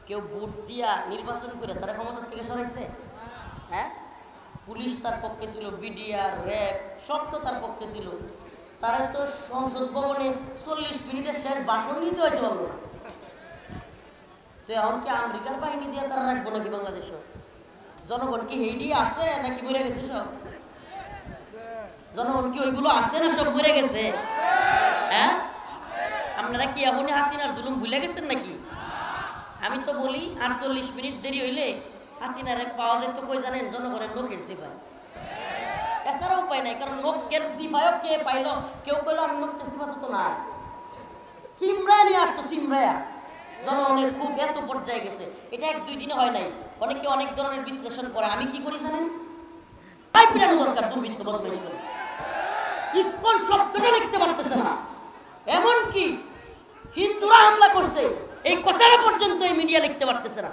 কেউ ভোট দিয়া নির্বাচন করে তারা ক্ষমতা থেকে সরাইছে? হ্যাঁ, পুলিশ তার পক্ষে ছিল, বিডিআর, র্যাব সব তো তার পক্ষে ছিল। তারা তো সংসদ ভবনে 40 মিনিটের শেষ ভাষণ নিতে হইতে পারলো না। তো এখন কি আমেরিকার বাহিনী দিয়ে তারা রাখবো নাকি বাংলাদেশও? জনগণ কি হেডি আছে নাকি মরে গেছে সব? জনগণ কি ওইগুলো আছে না সব মরে গেছে? হ্যাঁ, আপনারা কি এখনই হাসিনার জুলুম ভুলে গেছেন নাকি? আমি তো বলি 48 মিনিট দেরি হইলে হাসিনার পাওয়া যেত কই জানেন? জনগণের লোকের সিপাই। এছাড়া উপায় নাই, কারণ লোকের সিপাইও কে পাইল? কেউ কইলো আমি লোকের সিপা তো না, চিমড়া নিয়ে আসতো, চিমড়ায়া। জনগণের খুব এত পর্যায়ে গেছে, এটা 1-2 দিনে হয় নাই। অনেকে অনেক ধরনের বিশ্লেষণ করে। আমি কি করি জানেন? তাই পিটানো দরকার দুর্বৃত্ত বদমাইশ করে। ইসকন শব্দটা লিখতে পারতেছে না, এমনকি হিন্দুরা হামলা করছে এই কথাটা পর্যন্ত এই মিডিয়া লিখতে পারতেছে না।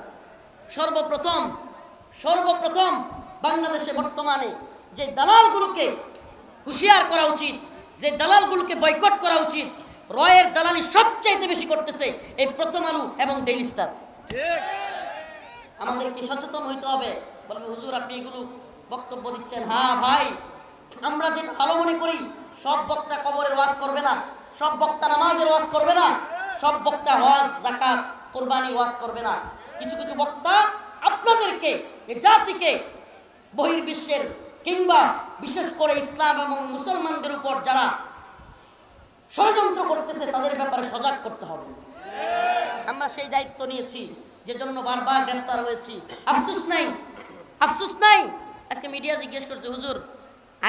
সর্বপ্রথম বাংলাদেশে বর্তমানে যে দালালগুলোকে হুঁশিয়ার করা উচিত, যে দালালগুলোকে বয়কট করা উচিত, রয়ের দালালি সবচাইতে বেশি করতেছে এই প্রথম আলো এবং ডেইলি স্টার। আমাদেরকে সচেতন হইতে হবে। বলবে হুজুর আপনি এগুলো বক্তব্য দিচ্ছেন। হ্যাঁ ভাই, আমরা যেটা ভালো মনে করি, সব বক্তা কবরের ওয়াজ করবে না, সব বক্তা নামাজের ওয়াজ করবে না, সব বক্তা হজ, যাকাত, কুরবানি ওয়াজ করবে না। কিছু কিছু বক্তা আপনাদেরকে, এই জাতিকে, বহির্বিশ্বের কিংবা বিশেষ করে ইসলাম এবং মুসলমানদের উপর যারা ষড়যন্ত্র করতেছে তাদের ব্যাপারে সজাগ করতে হবে। আমরা সেই দায়িত্ব নিয়েছি, যে জন্য বারবার গ্রেফতার হয়েছি। আফসোস নাই। আজকে মিডিয়া জিজ্ঞেস করছে হুজুর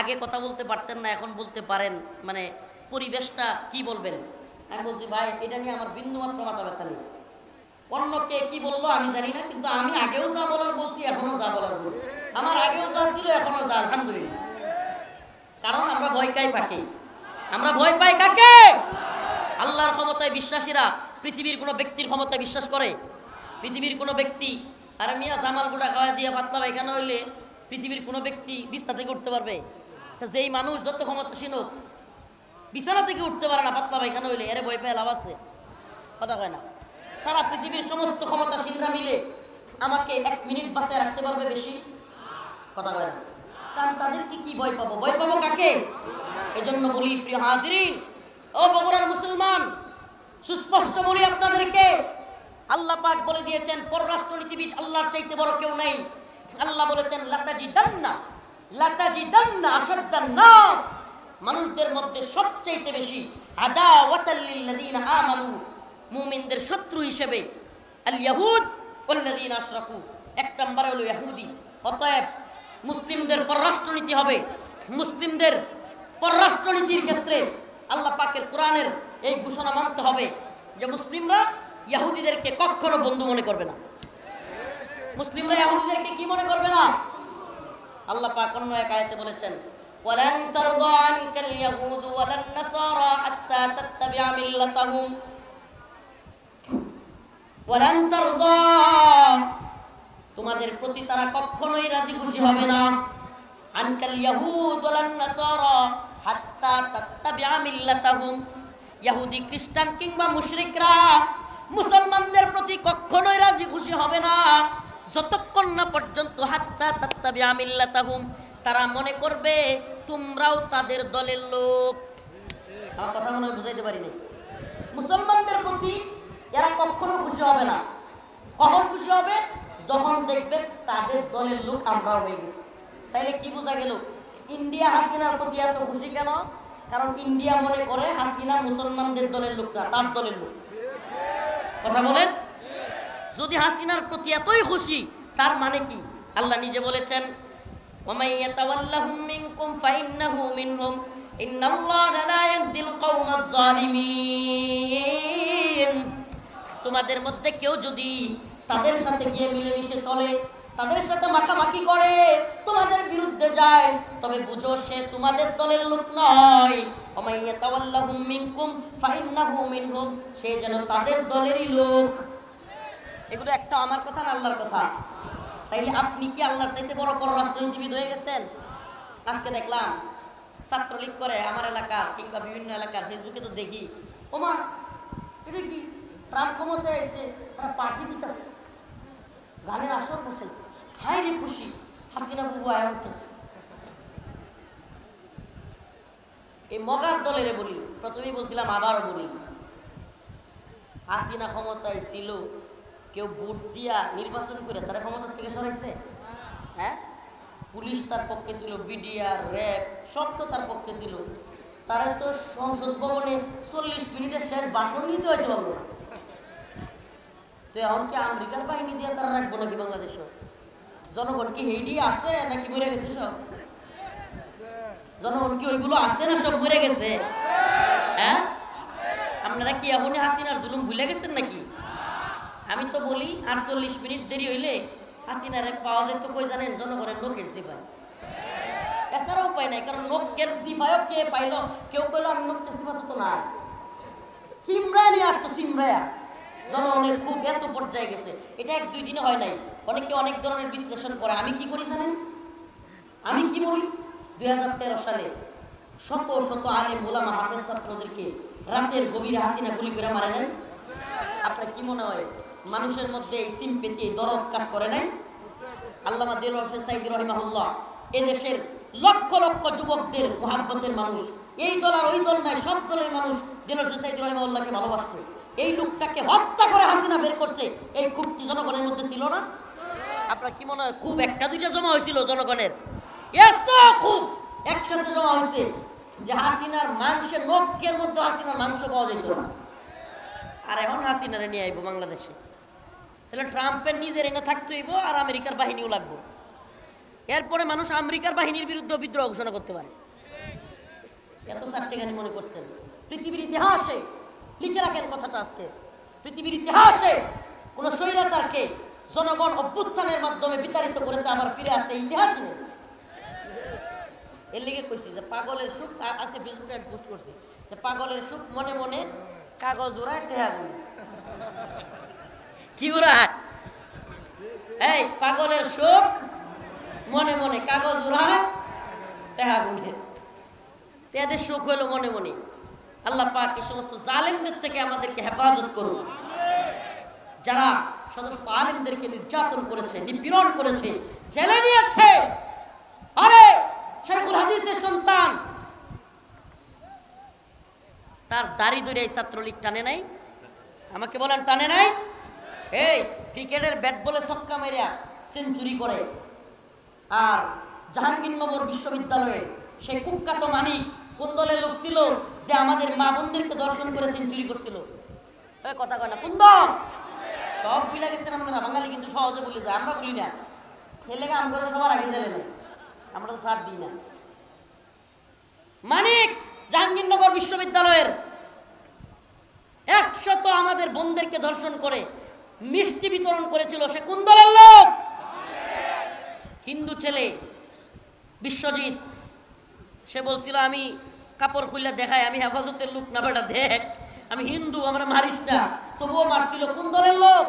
আগে কথা বলতে পারতেন না, এখন বলতে পারেন, মানে পরিবেশটা কি বলবেন? আমি বলছি ভাই এটা নিয়ে আমার বিন্দুমাত্র মাথা ব্যথা নেই। অন্য কে কি বললো আমি জানি না, কিন্তু আমি আগেও যা বলার বলছি, এখনো যা বলার বলছি। আমার আগেও যা ছিল এখনো যা, আলহামদুলিল্লাহ। কারণ আমরা ভয় পাই কাকে? আল্লাহর ক্ষমতায় বিশ্বাসীরা পৃথিবীর কোনো ব্যক্তির ক্ষমতায় বিশ্বাস করে? পৃথিবীর কোনো ব্যক্তি, আর মিয়া জামাল গুড়া খাওয়া দিয়ে পাতলা পায়খানা হইলে পৃথিবীর কোনো ব্যক্তি বিছানা থেকে উঠতে পারবে? তা যেই মানুষ যত ক্ষমতাসীন হোক বিছানা থেকে উঠতে পারে না পাতলা পায়খানা হইলে, এর ভয় পেয়ে লাভ আছে? কথা কয় না। সারা পৃথিবীর সমস্ত ক্ষমতাসীনরা মিলে আমাকে 1 মিনিট বাঁচায় রাখতে পারবে বেশি? কথা কয় না। কারণ তাদেরকে কি ভয় পাবো? ভয় পাবো কাকে? এজন্য বলি প্রিয় হাজিরিন, ও বগুড়ার মুসলমান, সুস্পষ্ট বলি আপনাদেরকে, আল্লাহ পাক বলে দিয়েছেন পররাষ্ট্রনীতিবিদ আল্লাহর চাইতে বড় কেউ নাই। আল্লাহ বলেছেন লাতাজিদান্না আশাদ্দান নাস, মানুষদের মধ্যে সবচাইতে বেশি আদাওয়াতাল লিল্লাযিনা আমানু, মুমিনদের শত্রু হিসেবে আল ইয়াহুদ ওয়াল্লাযিনা আশরাকু, 1 নম্বরে হলো ইহুদি। অতএব মুসলিমদের পররাষ্ট্রনীতি হবে, মুসলিমদের পররাষ্ট্রনীতির ক্ষেত্রে আল্লাহ পাকের কোরআনের এই ঘোষণা মানতে হবে যে মুসলিমরা ইহুদিদেরকে কখনো বন্ধু মনে করবে না। মুসলিমরা ইহুদিদেরকে কি মনে করবে না? আল্লাহ পাক অন্য এক আয়াতে বলেছেন ওয়ালান তারদা আনকাল ইয়াহুদ ওয়ালান নাসারা হাত্তা তাত্তাবি'a মিল্লাতাহুম, ওয়ালান তারদা, তোমাদের প্রতি তারা কখনোই রাজি খুশি হবে না, আনকাল ইয়াহুদ ওয়ালান নাসারা হাত্তা তাত্তাবি'a মিল্লাতাহুম, ইহুদি খ্রিস্টান কিংবা মুশরিকরা মুসলমানদের প্রতি কখনোই রাজি খুশি হবে না যতক্ষণ না পর্যন্ত হাত্তা তাত্তাবি'a মিল্লাতাহুম, তারা মনে করবে তোমরাও তাদের দলের লোক। আমার কথা মনে হয় বুঝাইতে পারিনি। মুসলমানদের প্রতি এরা কখনো খুশি হবে না। কখন খুশি হবে? যখন দেখবে তাদের দলের লোক আমরাও হয়ে গেছি। তাইলে কি বোঝা গেল? ইন্ডিয়া হাসিনার প্রতি এত খুশি কেন? কারণ ইন্ডিয়া মনে করে হাসিনা মুসলমানদের দলের লোক না, তার দলের লোক। কথা বলেন। যদি হাসিনার প্রতি এতই খুশি, তার মানে কি? আল্লাহ নিজে বলেছেন ওয়ামাই ইয়াতাওয়াল্লাহুম মিনকুম ফাইন্নাহু মিনহুম ইন্নাল্লাহা লা ইয়াহদিল কওমাজ জালিমিন, তোমাদের মধ্যে কেউ যদি তাদের সাথে গিয়ে মিলেমিশে চলে, তাদের সাথে মাখামাখি করে, তোমাদের বিরুদ্ধে যায়, তবে বুঝো সে তোমাদের দলের লোক নয়। ওয়ামাই ইয়াতাওয়াল্লাহুম মিনকুম ফাইন্নাহু মিনহুম, সে যেন তাদের দলেরই লোক। এগুলো একটা আমার কথা না আল্লাহর কথা। তাইলে আপনি কি আল্লাহর চাইতে বড় পররাষ্ট্রনীতিবিদ হয়ে গেছেন? আজকে দেখলাম ছাত্রলীগ করে আমার এলাকা কিংবা বিভিন্ন এলাকার ফেসবুকে তো দেখি, ওমা এটা কি ট্রাম্প ক্ষমতায় এসে তারা পার্টি দিতেছে, গানের আসর বসাইছে, হাই রে খুশি, হাসিনা বুবু আয়া উঠতেছে। এই মগার দলের বলি, প্রথমেই বলছিলাম আবারও বলি, হাসিনা ক্ষমতায় ছিল, কেউ ভোট দিয়া নির্বাচন করে তারা ক্ষমতার থেকে সরাইছে? হ্যাঁ, পুলিশ তার পক্ষে ছিল, বিডিআর, র্যাব সব তো তার পক্ষে ছিল। তারা তো সংসদ ভবনে 40 মিনিটের শেষ ভাষণ নিতে হইতে পারলো না। তো এখন কি আমেরিকার বাহিনী দিয়ে তারা রাখবো নাকি বাংলাদেশও? জনগণ কি হেইডি আছে নাকি মরে গেছে সব? জনগণ কি ওইগুলো আছে না সব মরে গেছে? হ্যাঁ, আপনারা কি এখনই হাসিনার জুলুম ভুলে গেছেন নাকি? আমি তো বলি 48 মিনিট দেরি হইলে হাসিনার পাওয়া যেত কই জানেন? জনগণের নখের সিপাই। এছাড়া উপায় নাই, কারণ নখের সিপাইও কে পাইলো? কেউ কইলো আমি নখের সিপা তো না, চিমড়া নিয়ে আসতো, চিমড়া। জনগণের খুব এত পর্যায়ে গেছে, এটা 1-2 দিনে হয় নাই। অনেকে অনেক ধরনের বিশ্লেষণ করে। আমি কি করি জানেন? আমি কি বলি, 2013 সালে শত শত আলেম ওলামা হাফেজ ছাত্রদেরকে রাতের গভীরে হাসিনা গুলি করে মারে নাই? আপনার কি মনে হয় মানুষের মধ্যে এই সিম্পেথি, দরদ কাজ করে নাই? আল্লামা দেলোয়ার হোসেন সাঈদী রাহিমাহুল্লাহ এদেশের লক্ষ লক্ষ যুবকদের মুহাব্বতের মানুষ, এই দল আর ওই দল নাই, সব দলের মানুষ দেলোয়ার হোসেন সাঈদী রাহিমাহুল্লাহকে ভালোবাসত। এই লোকটাকে হত্যা করে হাসিনা বের করছে, এই ক্ষোভটি জনগণের মধ্যে ছিল না? আপনার কি মনে হয় খুব 1-2টা জমা হয়েছিল জনগণের? এত খুব একসাথে জমা হয়েছে যে হাসিনার মাংসের নখের মধ্যে হাসিনার মাংস পাওয়া যেত না। আর এখন হাসিনারে নিয়ে আইব বাংলাদেশে, তাহলে ট্রাম্পের নিজের এনে থাকতে হইব আর আমেরিকার বাহিনীও লাগবো। এরপরে মানুষ আমেরিকার বাহিনীর বিরুদ্ধে বিদ্রোহ ঘোষণা করতে পারে। এত চারটেখানি মনে করছেন? পৃথিবীর ইতিহাসে লিখে রাখেন কথাটা আজকে, পৃথিবীর ইতিহাসে কোন স্বৈরাচারকে জনগণ অভ্যুত্থানের মাধ্যমে বিতাড়িত করেছে আবার ফিরে আসছে ইতিহাস নেই। এর লিগে কইছি যে পাগলের সুখ আছে, ফেসবুকে আমি পোস্ট করছি যে পাগলের সুখ মনে মনে কাগজ উড়ায় টেহা গুলি। কি উড়ায়? এই পাগলের সুখ মনে মনে কাগজ উড়ায় টেহা গুলি। এদের সুখ হইল মনে মনে। আল্লাহ পাক এই সমস্ত জালেমদের থেকে আমাদেরকে হেফাজত করুন, যারা সমস্ত আলেমদেরকে নির্যাতন করেছে, নিপীড়ন করেছে, জেলে নিয়েছে। আরে শাইখুল হাদিসের সন্তান, তার দাড়ি ধরে এই ছাত্রলীগ টানে নাই? আমাকে বলেন টানে নাই? এই ক্রিকেটের ব্যাট বলে ছক্কা মেরিয়া সেঞ্চুরি করে, আর জাহাঙ্গীরনগর বিশ্ববিদ্যালয়ে সেই কুখ্যাত মানিক কোন দলের লোক ছিল যে আমাদের মা বোনদেরকে দর্শন করে সেঞ্চুরি করছিল? কথা কয় না, কোন দল? সব ভুলে গেছেন আপনারা। বাঙালি কিন্তু সহজে ভুলে যায়, আমরা বলি না। ছেলেকে আম করে সবার আগে জেলে নেয়, আমরা তো ছাড় দিই না। মানিক জাহাঙ্গীরনগর বিশ্ববিদ্যালয়ের 100 আমাদের বোনদেরকে ধর্ষণ করে মিষ্টি বিতরণ করেছিল। সে কোন দলের লোক? হিন্দু ছেলে বিশ্বজিৎ। সে বলছিল আমি কাপড় খুললে দেখায় আমি হেফাজতের লোক না, বেটা দেখ আমি হিন্দু, আমরা মারিস না। তবুও মারছিল। কোন দলের লোক?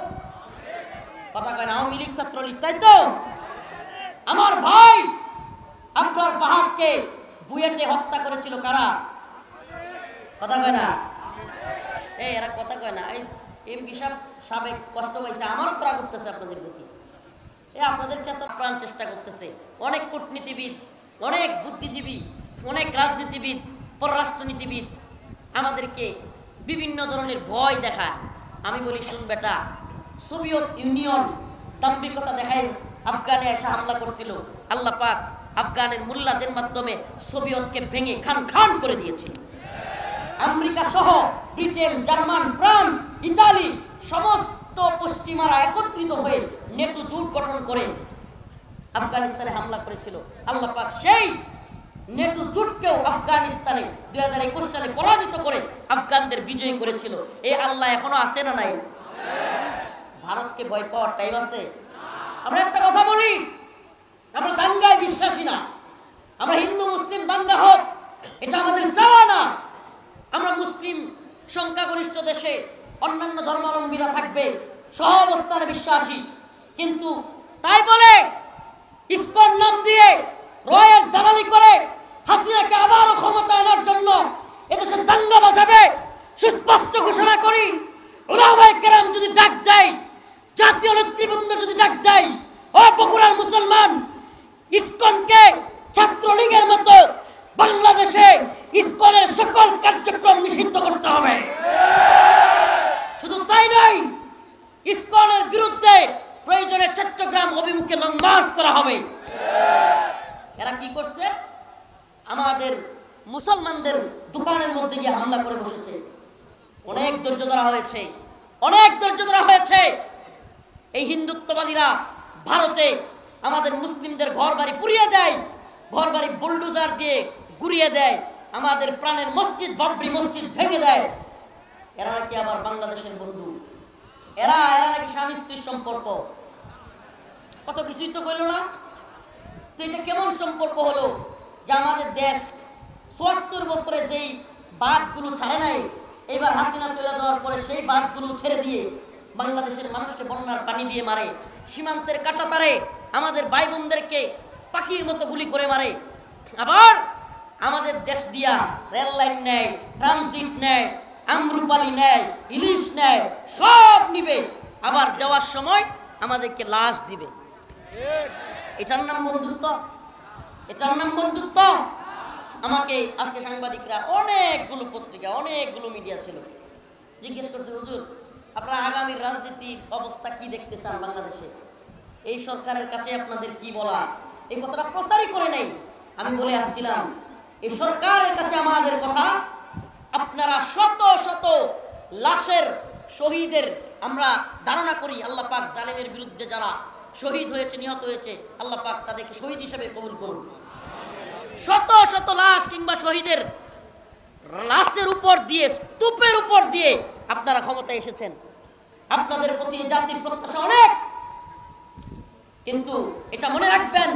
কথা কয় না, আওয়ামী লীগ ছাত্রলীগ, তাই তো? আমার ভাই আপনার পাহাড়কে বুয়েটে হত্যা করেছিল কারা? কথা কয় না, এই এরা কথা কয় না। এই এমপি সাবেক কষ্ট পাইছে, আমারও করা করতেছে আপনাদের প্রতি। আপনাদের চেতন প্রাণ চেষ্টা করতেছে। অনেক কূটনীতিবিদ, অনেক বুদ্ধিজীবী, অনেক রাজনীতিবিদ, পররাষ্ট্রনীতিবিদ আমাদেরকে বিভিন্ন ধরনের ভয় দেখায়। আমি বলি শুন বেটা, সোভিয়েত ইউনিয়ন দাম্ভিকতা দেখায় আফগানে এসে হামলা করছিল। আল্লাহ পাক আফগানের মুল্লাদের মাধ্যমে সোভিয়েতকে ভেঙে খান খান করে দিয়েছিল। আমেরিকা সহ ব্রিটেন, জার্মান, ফ্রান্স, ইতালি সমস্ত পশ্চিমারা একত্রিত হয়ে নেটো জোট গঠন করে আফগানিস্তানে হামলা করেছিল। আল্লাহ পাক সেই নেটো জোটকেও আফগানিস্তানে 2021 সালে পরাজিত করে আফগানদের বিজয়ী করেছিল। এই আল্লাহ এখনো আছে না নাই? ভারতকে ভয় পাওয়ার টাইম আছে? আমরা একটা কথা বলি, আমরা দাঙ্গায় বিশ্বাসী না। আমরা হিন্দু মুসলিম দাঙ্গা হোক এটা আমাদের চাওয়া না। আমরা মুসলিম সংখ্যাগরিষ্ঠ দেশে অন্যান্য ধর্মাবলম্বীরা থাকবে, সহ অবস্থানে বিশ্বাসী। কিন্তু তাই বলে ইসকন নাম দিয়ে রয়ের দালালি করে হাসিনাকে আবারও ক্ষমতা আনার জন্য এদেশে দাঙ্গা বাজাবে সুস্পষ্ট ঘোষণা করি। ওলামায়ে কেরাম যদি ডাক দেয় জাতীয় নেতৃবৃন্দ যদি ডাক দেয়, ও বগুড়ার মুসলমান, ইসকনকে ছাত্রলীগের মতো বাংলাদেশে ইসকনের সকল কার্যক্রম নিষিদ্ধ করতে হবে। শুধু তাই নয়, ইসকনের বিরুদ্ধে প্রয়োজনে চট্টগ্রাম অভিমুখে লং মার্চ করা হবে। এরা কি করছে? আমাদের মুসলমানদের দোকানের মধ্যে গিয়ে হামলা করে বসেছে। অনেক ধৈর্য ধরা হয়েছে, অনেক ধৈর্য ধরা হয়েছে। এই হিন্দুত্ববাদীরা ভারতে আমাদের মুসলিমদের ঘর বাড়ি পুড়িয়ে দেয়, ঘর বাড়ি বুলডোজার দিয়ে গুড়িয়ে দেয়, আমাদের প্রাণের মসজিদ বাবরি মসজিদ ভেঙে দেয়। এরা নাকি আবার বাংলাদেশের বন্ধু, এরা নাকি স্বামী স্ত্রীর সম্পর্ক। কত কিছুই তো করলো না। তো এটা কেমন সম্পর্ক হলো যে আমাদের দেশ ৭৪ বছরে যেই বাঁধগুলো ছাড়ে নাই, এবার হাসিনা চলে যাওয়ার পরে সেই বাঁধগুলো ছেড়ে দিয়ে বাংলাদেশের মানুষকে বন্যার পানি দিয়ে মারে, সীমান্তের কাঁটাতারে আমাদের ভাই বোনদেরকে পাখির মতো গুলি করে মারে। আবার আমাদের দেশ দিয়া রেল লাইন নেয়, ট্রানজিট নেয়, আমরুপালি নেয়, ইলিশ নেয়, সব নিবে। আবার দেওয়ার সময় আমাদেরকে লাশ দিবে। এটার নাম বন্ধুত্ব? এটার নাম বন্ধুত্ব? আমাকে আজকে সাংবাদিকরা, অনেকগুলো পত্রিকা, অনেকগুলো মিডিয়া ছিল, জিজ্ঞেস করছে, হুজুর আপনারা আগামীর রাজনীতির অবস্থা কি দেখতে চান বাংলাদেশে? এই সরকারের কাছে আপনাদের কি বলা? এই কথাটা প্রচারই করে নেই। আমি বলে আসছিলাম, এই সরকারের কাছে আমাদের কথা, আপনারা শত শত লাশের শহীদের আমরা ধারণা করি, আল্লাহ পাক জালেমের বিরুদ্ধে যারা শহীদ হয়েছে, নিহত হয়েছে, আল্লাহ পাক তাদেরকে শহীদ হিসেবে কবুল করুন। শত শত লাশ কিংবা শহীদের লাশের উপর দিয়ে, স্তূপের উপর দিয়ে আপনারা ক্ষমতায় এসেছেন। আপনাদের প্রতি জাতির প্রত্যাশা অনেক, কিন্তু এটা মনে রাখবেন,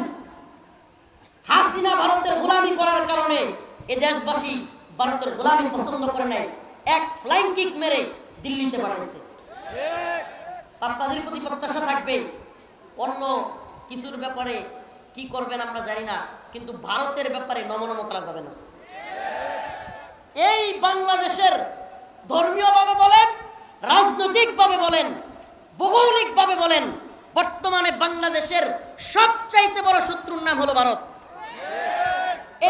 হাসিনা ভারতের গোলামি করার কারণে এ দেশবাসী ভারতের গোলামি পছন্দ করে নাই, এক ফ্লাইং কিক মেরে দিল্লিতে পাঠাইছে। আপনাদের প্রতি প্রত্যাশা থাকবে, অন্য কিছুর ব্যাপারে কি করবেন আমরা জানি না, কিন্তু ভারতের ব্যাপারে নমনম করা যাবে না। এই বাংলাদেশের ধর্মীয়ভাবে বলেন, রাজনৈতিকভাবে বলেন, ভৌগোলিকভাবে বলেন, বর্তমানে বাংলাদেশের সবচাইতে বড় শত্রুর নাম হলো ভারত।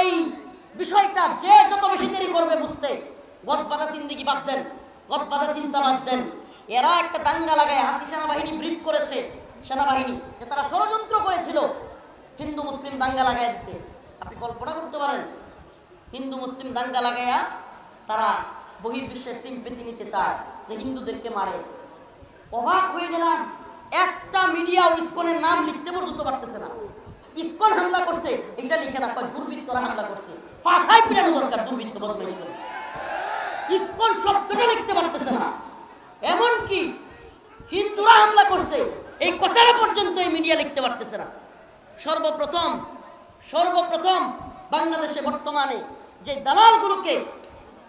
এই বিষয়টা যে যত বেশি দেরি করবে বুঝতে, গদবাধা জিন্দেগি বাদ দেন, গদবাধা চিন্তা বাদ দেন। এরা একটা দাঙ্গা লাগায় হাসি সেনাবাহিনী ব্রিফ করেছে, সেনাবাহিনী যে তারা ষড়যন্ত্র করেছিল হিন্দু মুসলিম দাঙ্গা লাগাই দিতে। আপনি কল্পনা করতে পারেন, হিন্দু মুসলিম দাঙ্গা লাগাইয়া তারা বহির্বিশ্বের সিম্পেথি নিতে চায় যে হিন্দুদেরকে মারে। অবাক হয়ে গেলাম, একটা মিডিয়াও ইসকনের নাম লিখতে পর্যন্ত পারতেছে না। ইসকন হামলা করছে এটা লিখে না, কয় দুর্বৃত্তরা হামলা করছে। ফাঁসাই ফিরানো দরকার দুর্বৃত্ত বদমাইশ করে। ইসকন শব্দটা লিখতে পারতেছে না। এমনকি হিন্দুরা হামলা করছে এই কথাটা পর্যন্ত এই মিডিয়া লিখতে পারতেছে না। সর্বপ্রথম বাংলাদেশে বর্তমানে যে দালালগুলোকে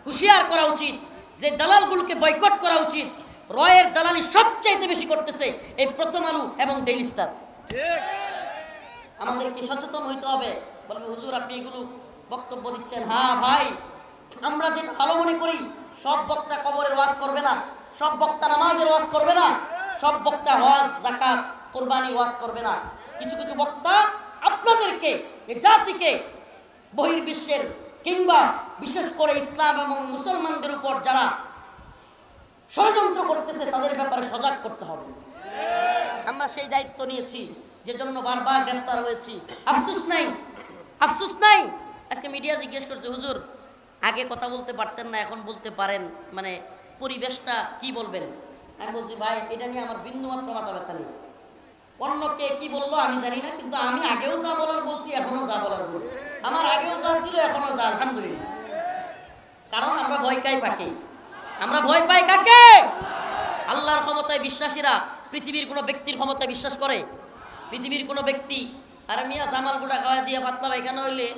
হুঁশিয়ার করা উচিত, যে দালালগুলোকে বয়কট করা উচিত, রয়ের দালালি সবচাইতে বেশি করতেছে এই প্রথম আলো এবং ডেইলি স্টার। আমাদেরকে সচেতন হইতে হবে। বলবে হুজুর আপনি এগুলো বক্তব্য দিচ্ছেন, হ্যাঁ ভাই, আমরা যেটা ভালো মনে করি, সব বক্তা কবরের ওয়াজ করবে না, সব বক্তা নামাজের ওয়াজ করবে না, সব বক্তা হজ যাকাত কুরবানি ওয়াজ করবে না। কিছু কিছু বক্তা আপনাদেরকে, জাতিকে, বহির্বিশ্বের কিংবা বিশেষ করে ইসলাম এবং মুসলমানদের উপর যারা ষড়যন্ত্র করতেছে তাদের ব্যাপারে সজাগ করতে হবে। আমরা সেই দায়িত্ব নিয়েছি, যে জন্য বারবার গ্রেফতার হয়েছি। আফসোস নাই। আজকে মিডিয়া জিজ্ঞেস করছে, হুজুর আগে কথা বলতে পারতেন না, এখন বলতে পারেন, মানে পরিবেশটা কি বলবেন? আমি বলছি ভাই, এটা নিয়ে আমার বিন্দুমাত্র মাথা ব্যথা নেই। অন্য কে কি বলবো আমি জানি না, কিন্তু আমি আগেও যা বলার বলছি, এখনো যা বলার বলছি। আমার আগেও যা ছিল, এখনো যা, আলহামদুলিল্লাহ। কারণ আমরা ভয় পাই, আমরা ভয় পাই কাকে? আল্লাহর ক্ষমতায় বিশ্বাসীরা পৃথিবীর কোনো ব্যক্তির ক্ষমতায় বিশ্বাস করে? পৃথিবীর কোনো ব্যক্তি, আর মিয়া জামাল গুড়া খাওয়া দিয়ে পাতলা পায়খানা হইলে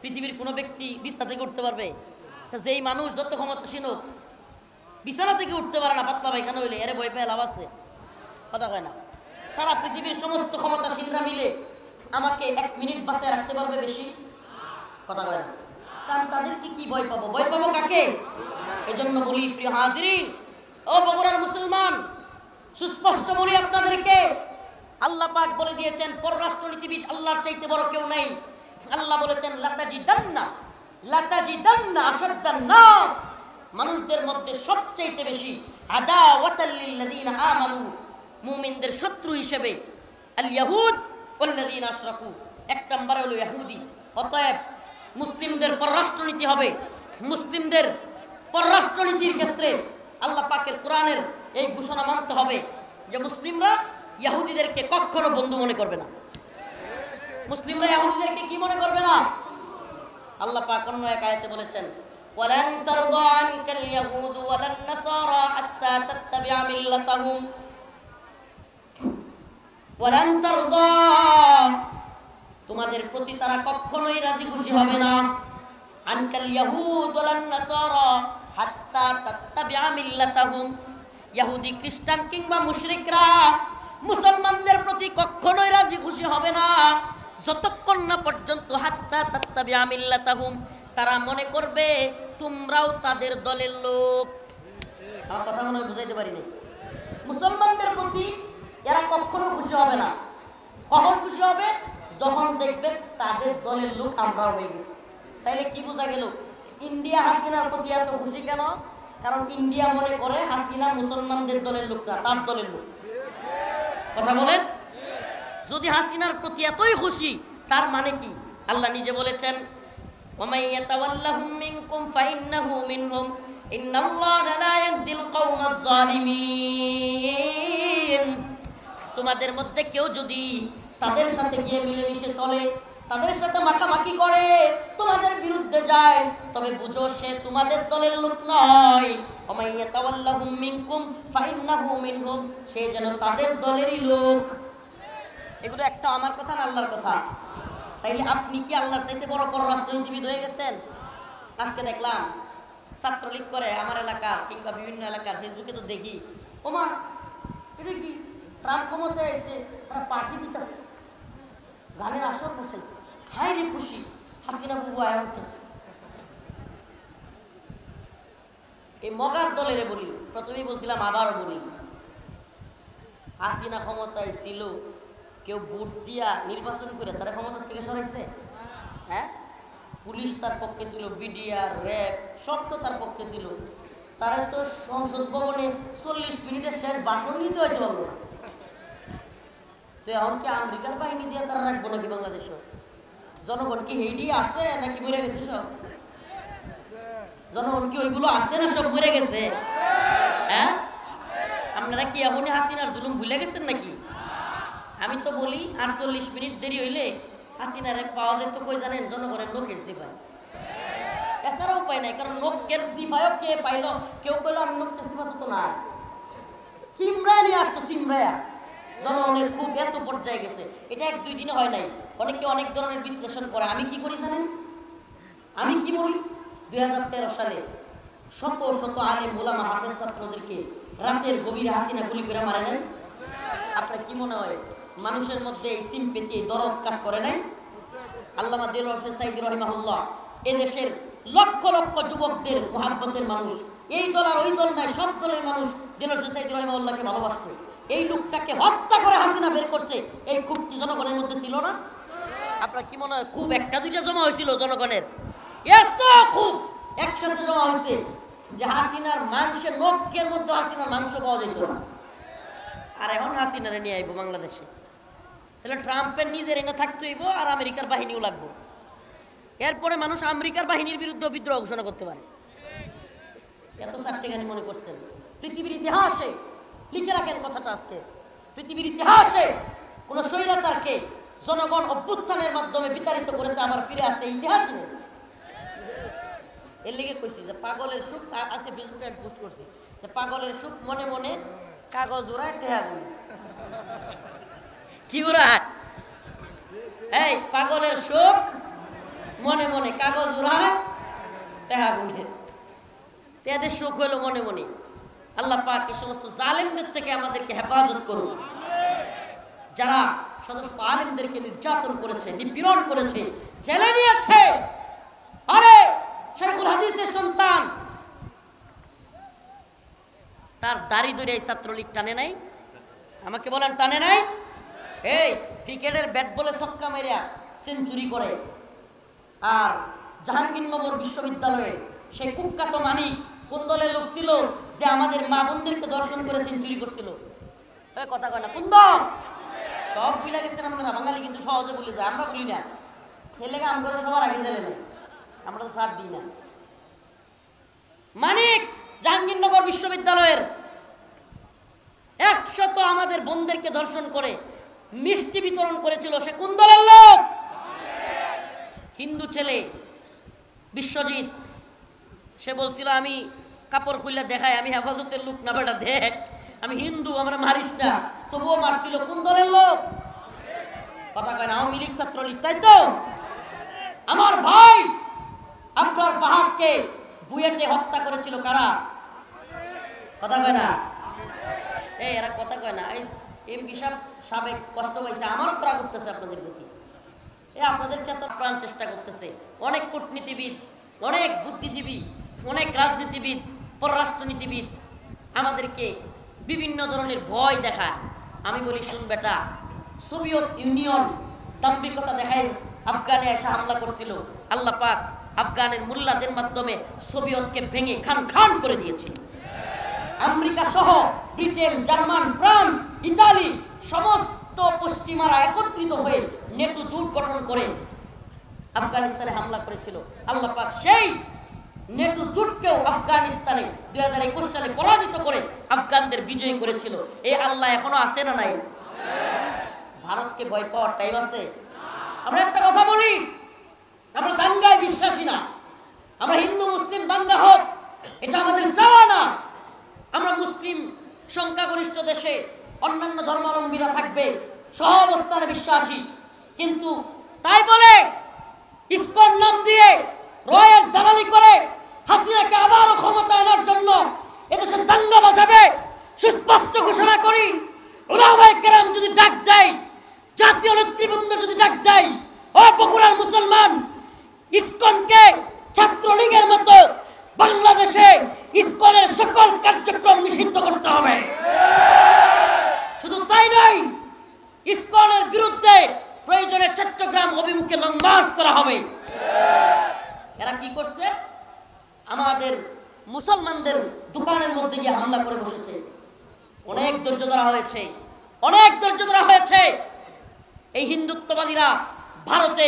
পৃথিবীর কোনো ব্যক্তি বিছনা থেকে উঠতে পারবে? তা যেই মানুষ যত ক্ষমতাসীন হোক, বিছানা থেকে উঠতে পারে না পাতলা পায়খানা হইলে, এরে ভয় পেয়ে লাভ আছে? কথা কয় না। সারা পৃথিবীর সমস্ত ক্ষমতাসীনরা মিলে আমাকে 1 মিনিট বাঁচায় রাখতে পারবে বেশি? কথা কয় না। কারণ তাদেরকে কি ভয় পাবো? ভয় পাবো কাকে? এজন্য বলি প্রিয় হাজিরিন, ও বগুড়ার মুসলমান, সুস্পষ্ট বলি আপনাদেরকে, আল্লাহ পাক বলে দিয়েছেন পররাষ্ট্রনীতিবিদ আল্লাহর চাইতে বড় কেউ নেই। আল্লাহ বলেছেন লাতাজিদান্না আশাদ্দান নাস, মানুষদের মধ্যে সবচাইতে বেশি আদাওয়াতাল লিল্লাযিনা আমানু, মুমিনদের শত্রু হিসেবে আল ইয়াহুদ ওয়াল্লাযিনা আশরাকু, এক নম্বরে হলো ইহুদি। অতএব মুসলিমদের পররাষ্ট্রনীতি হবে, মুসলিমদের পররাষ্ট্রনীতির ক্ষেত্রে আল্লাহ পাকের কোরআনের এই ঘোষণা মানতে হবে যে মুসলিমরা ইহুদিদেরকে কখনো বন্ধু মনে করবে না। মুসলিমরা ইহুদিদেরকে কি মনে করবে না? আল্লাহ পাক অন্য এক আয়াতে বলেছেন ওয়ালান তারদা আনকাল ইয়াহুদ ওয়ালান নাসারা হাত্তা তাত্তাবি'a মিল্লাতাহুম ওয়ালান তারদা, তোমাদের প্রতি তারা কখনোই রাজি খুশি হবে না, আনকাল ইয়াহুদ ওয়ালান নাসারা হাত্তা তাত্তাবি'a মিল্লাতাহুম, ইহুদি খ্রিস্টান কিংবা মুশরিকরা মুসলমানদের প্রতি কখনোই রাজি খুশি হবে না যতক্ষণ না পর্যন্ত হাত্তা তাত্তাবি'a মিল্লাতাহুম, তারা মনে করবে তোমরাও তাদের দলের লোক। আমার কথা মনে হয় বুঝাইতে পারিনি। মুসলমানদের প্রতি এরা কখনো খুশি হবে না। কখন খুশি হবে? যখন দেখবে তাদের দলের লোক আমরাও হয়ে গেছি। তাইলে কি বোঝা গেল? ইন্ডিয়া হাসিনার প্রতি এত খুশি কেন? কারণ ইন্ডিয়া মনে করে হাসিনা মুসলমানদের দলের লোক না, তার দলের লোক। কথা বলেন। যদি হাসিনার প্রতি এতই খুশি, তার মানে কি? আল্লাহ নিজে বলেছেন ওয়ামাই ইয়াতাওয়াল্লাহুম মিনকুম ফাইন্নাহু মিনহুম ইন্নাল্লাহা লা ইয়াহদিল কওমাজ জালিমিন, তোমাদের মধ্যে কেউ যদি তাদের সাথে গিয়ে মিলেমিশে চলে, তাদের সাথে মাখামাখি করে, তোমাদের বিরুদ্ধে যায়, তবে বুঝো সে তোমাদের দলের লোক নয়। ওয়ামাই ইয়াতাওয়াল্লাহুম মিনকুম ফাইন্নাহু মিনহুম, সে যেন তাদের দলেরই লোক। এগুলো একটা আমার কথা না আল্লাহর কথা। তাইলে আপনি কি আল্লাহর চাইতে বড় পররাষ্ট্রনীতিবিদ হয়ে গেছেন? আজকে দেখলাম ছাত্রলীগ করে আমার এলাকার কিংবা বিভিন্ন এলাকার ফেসবুকে তো দেখি, ওমা এটা কি ট্রাম্প ক্ষমতায় এসে তারা পার্টি দিতেছে, গানের আসর বসাইছে, হাই রে খুশি, হাসিনা বুবু আয়া উঠতেছে। এই মগার দলের বলি, প্রথমেই বলছিলাম আবারও বলি, হাসিনা ক্ষমতায় ছিল, কেউ ভোট দিয়া নির্বাচন করে তারা ক্ষমতার থেকে সরাইছে? হ্যাঁ, পুলিশ তার পক্ষে ছিল, বিডিআর র্যাব সব তো তার পক্ষে ছিল। তারা তো সংসদ ভবনে 40 মিনিটের শেষ ভাষণ নিতে হয়তো পারলো না। তো এখন কি আমেরিকার বাহিনী দিয়ে তারা রাখবো নাকি বাংলাদেশও? জনগণ কি হেডি আছে নাকি মরে গেছে সব? জনগণ কি ওইগুলো আছে না সব মরে গেছে? হ্যাঁ, আপনারা কি এখনই হাসিনার জুলুম ভুলে গেছেন নাকি? আমি তো বলি 48 মিনিট দেরি হইলে হাসিনার পাওয়া যেত কই জানেন? জনগণের নখের সিপাই। এছাড়া উপায় নাই, কারণ নখের সিপাইও কে পাইল? কেউ কইল আমি নখের সিপা তো না, চিমড়ায় নিয়ে আসতো, চিমড়ায়া। জনগণের খুব এত পর্যায়ে গেছে। এটা 1-2 দিনে হয় নাই, অনেকে অনেক ধরনের বিশ্লেষণ করে। আমি কি করি জানেন? আমি কি বলি, 2013 সালে শত শত আলেম ওলামা হাফেজ ছাত্রদেরকে রাতের গভীরে হাসিনা গুলি করে মারে নাই। আপনার কি মনে হয় মানুষের মধ্যে এই সিম্পেথি, দরদ কাজ করে নাই? আল্লামা দেলোয়ার হোসেন সাইদি রহিমাহুল্লাহ এদেশের লক্ষ লক্ষ যুবকদের মহাব্বতের মানুষ, এই দল আর ওই দল নাই, সব দলের মানুষ দেলোয়ার হোসেন সাইদি রহিমাহুল্লাহকে ভালোবাসত। এই লোকটাকে হত্যা করে হাসিনা বের করছে, এই ক্ষোভটি জনগণের মধ্যে ছিল না? আপনার কি মনে হয় খুব 1-2টা জমা হয়েছিল জনগণের? এত খুব একসাথে জমা হয়েছে যে হাসিনার মাংসের নখের মধ্যে হাসিনার মাংস পাওয়া যেত না। আর এখন হাসিনারে নিয়ে আইব বাংলাদেশে, তাহলে ট্রাম্পের নিজের এনে থাকতে হইব আর আমেরিকার বাহিনীও লাগবো। এরপরে মানুষ আমেরিকার বাহিনীর বিরুদ্ধে বিদ্রোহ ঘোষণা করতে পারে। এত চারটেখানি মনে করছেন? পৃথিবীর ইতিহাসে লিখে রাখেন কথাটা আজকে, পৃথিবীর ইতিহাসে কোন স্বৈরাচারকে জনগণ অভ্যুত্থানের মাধ্যমে বিতাড়িত করেছে আবার ফিরে আসছে ইতিহাস নেই। এর লিগে কইছি যে পাগলের সুখ আছে, ফেসবুকে আমি পোস্ট করছি যে পাগলের সুখ মনে মনে কাগজ উড়ায় টেহা গুলি। কি উড়ায়? এই পাগলের সুখ মনে মনে কাগজ উড়ায় টেহা গুলি। এদের সুখ হলো মনে মনে। আল্লাহ পাক এই সমস্ত জালেমদের থেকে আমাদেরকে হেফাজত করুন, যারা সমস্ত আলেমদেরকে নির্যাতন করেছে, নিপীড়ন করেছে, জেলে নিয়েছে। আরে শেখুল হাদিসের সন্তান, তার দাড়ি ধরে এই ছাত্রলীগ টানে নাই? আমাকে বলেন টানে নাই? এই ক্রিকেটের ব্যাট বলে ছক্কা মেরে সেঞ্চুরি করে, আর জাহাঙ্গীরনগর বিশ্ববিদ্যালয়ে সেই কুখ্যাত মানিক কোন দলের লোক ছিল যে আমাদের মা বোনদেরকে দর্শন করে সেঞ্চুরি করছিল? কথা কয় না, কোন দল? সব ভুলে গেছেন আপনারা। বাঙালি কিন্তু সহজে ভুলে যায়, আমরা ভুলি না। ছেলেকে আম করে সবার আগে জেলে নেয়, আমরা তো ছাড় দিই না। মানিক জাহাঙ্গীরনগর বিশ্ববিদ্যালয়ের 100 আমাদের বোনদেরকে ধর্ষণ করে মিষ্টি বিতরণ করেছিল। সে কোন দলের লোক? হিন্দু ছেলে বিশ্বজিৎ। সে বলছিল আমি কাপড় খুললে দেখাই আমি হেফাজতের লোক না, বেটা দেখ আমি হিন্দু, আমরা মারিস না। তবুও মারছিল। কোন দলের লোক? কথা কয় না, আওয়ামী লীগ ছাত্রলীগ, তাই তো? আমার ভাই আপনার পাহাড়কে বুয়েটে হত্যা করেছিল কারা? কথা কয় না, এই এরা কথা কয় না। এমপি সাবেক কষ্ট পাইছে, আমারও তো রাগ করতেছে আপনাদের প্রতি। আপনাদের প্রাণ চেষ্টা করতেছে অনেক কূটনীতিবিদ, অনেক বুদ্ধিজীবী, অনেক রাজনীতিবিদ, পররাষ্ট্রনীতিবিদ আমাদেরকে বিভিন্ন ধরনের ভয় দেখায়। আমি বলি শুন বেটা, সোভিয়েত ইউনিয়ন দাম্ভিকতা দেখায় আফগানে এসে হামলা করছিল। আল্লাহ পাক আফগানের মুল্লাদের মাধ্যমে সোভিয়েতকে ভেঙে খান খান করে দিয়েছিল। আমেরিকা সহ ব্রিটেন, জার্মান, ফ্রান্স, ইতালি সমস্ত পশ্চিমারা একত্রিত হয়ে নেটো জোট গঠন করে আফগানিস্তানে হামলা করেছিল। আল্লাহ পাক সেই নেটো জোটকেও আফগানিস্তানে 2021 সালে পরাজিত করে আফগানদের বিজয়ী করেছিল। এই আল্লাহ এখনো আছে না নাই? ভারতকে ভয় পাওয়ার টাইম আছে? আমরা একটা কথা বলি, আমরা দাঙ্গায় বিশ্বাসী না। আমরা হিন্দু মুসলিম দাঙ্গা হোক এটা আমাদের চাওয়া না। আমরা মুসলিম সংখ্যাগরিষ্ঠ দেশে অন্যান্য ধর্মাবলম্বীরা থাকবে, সহ অবস্থানে বিশ্বাসী। কিন্তু তাই বলে ইসকন নাম দিয়ে রয়ের দালালি করে হাসিনাকে আবারও ক্ষমতা আনার জন্য এদেশে দাঙ্গা বাজাবে সুস্পষ্ট ঘোষণা করি। উলামায়ে কেরাম যদি ডাক দেয়, জাতীয় নেতৃবৃন্দ যদি ডাক দেয়, ও বগুড়ার মুসলমান, ইসকনকে ছাত্রলীগের মতো বাংলাদেশে ইসকনের সকল কার্যক্রম নিষিদ্ধ করতে হবে। শুধু তাই নয়, ইসকনের বিরুদ্ধে প্রয়োজনে চট্টগ্রাম অভিমুখে লং মার্চ করা হবে। এরা কি করছে? আমাদের মুসলমানদের দোকানের মধ্যে গিয়ে হামলা করে বসেছে। অনেক ধৈর্য ধরা হয়েছে, অনেক ধৈর্য ধরা হয়েছে। এই হিন্দুত্ববাদীরা ভারতে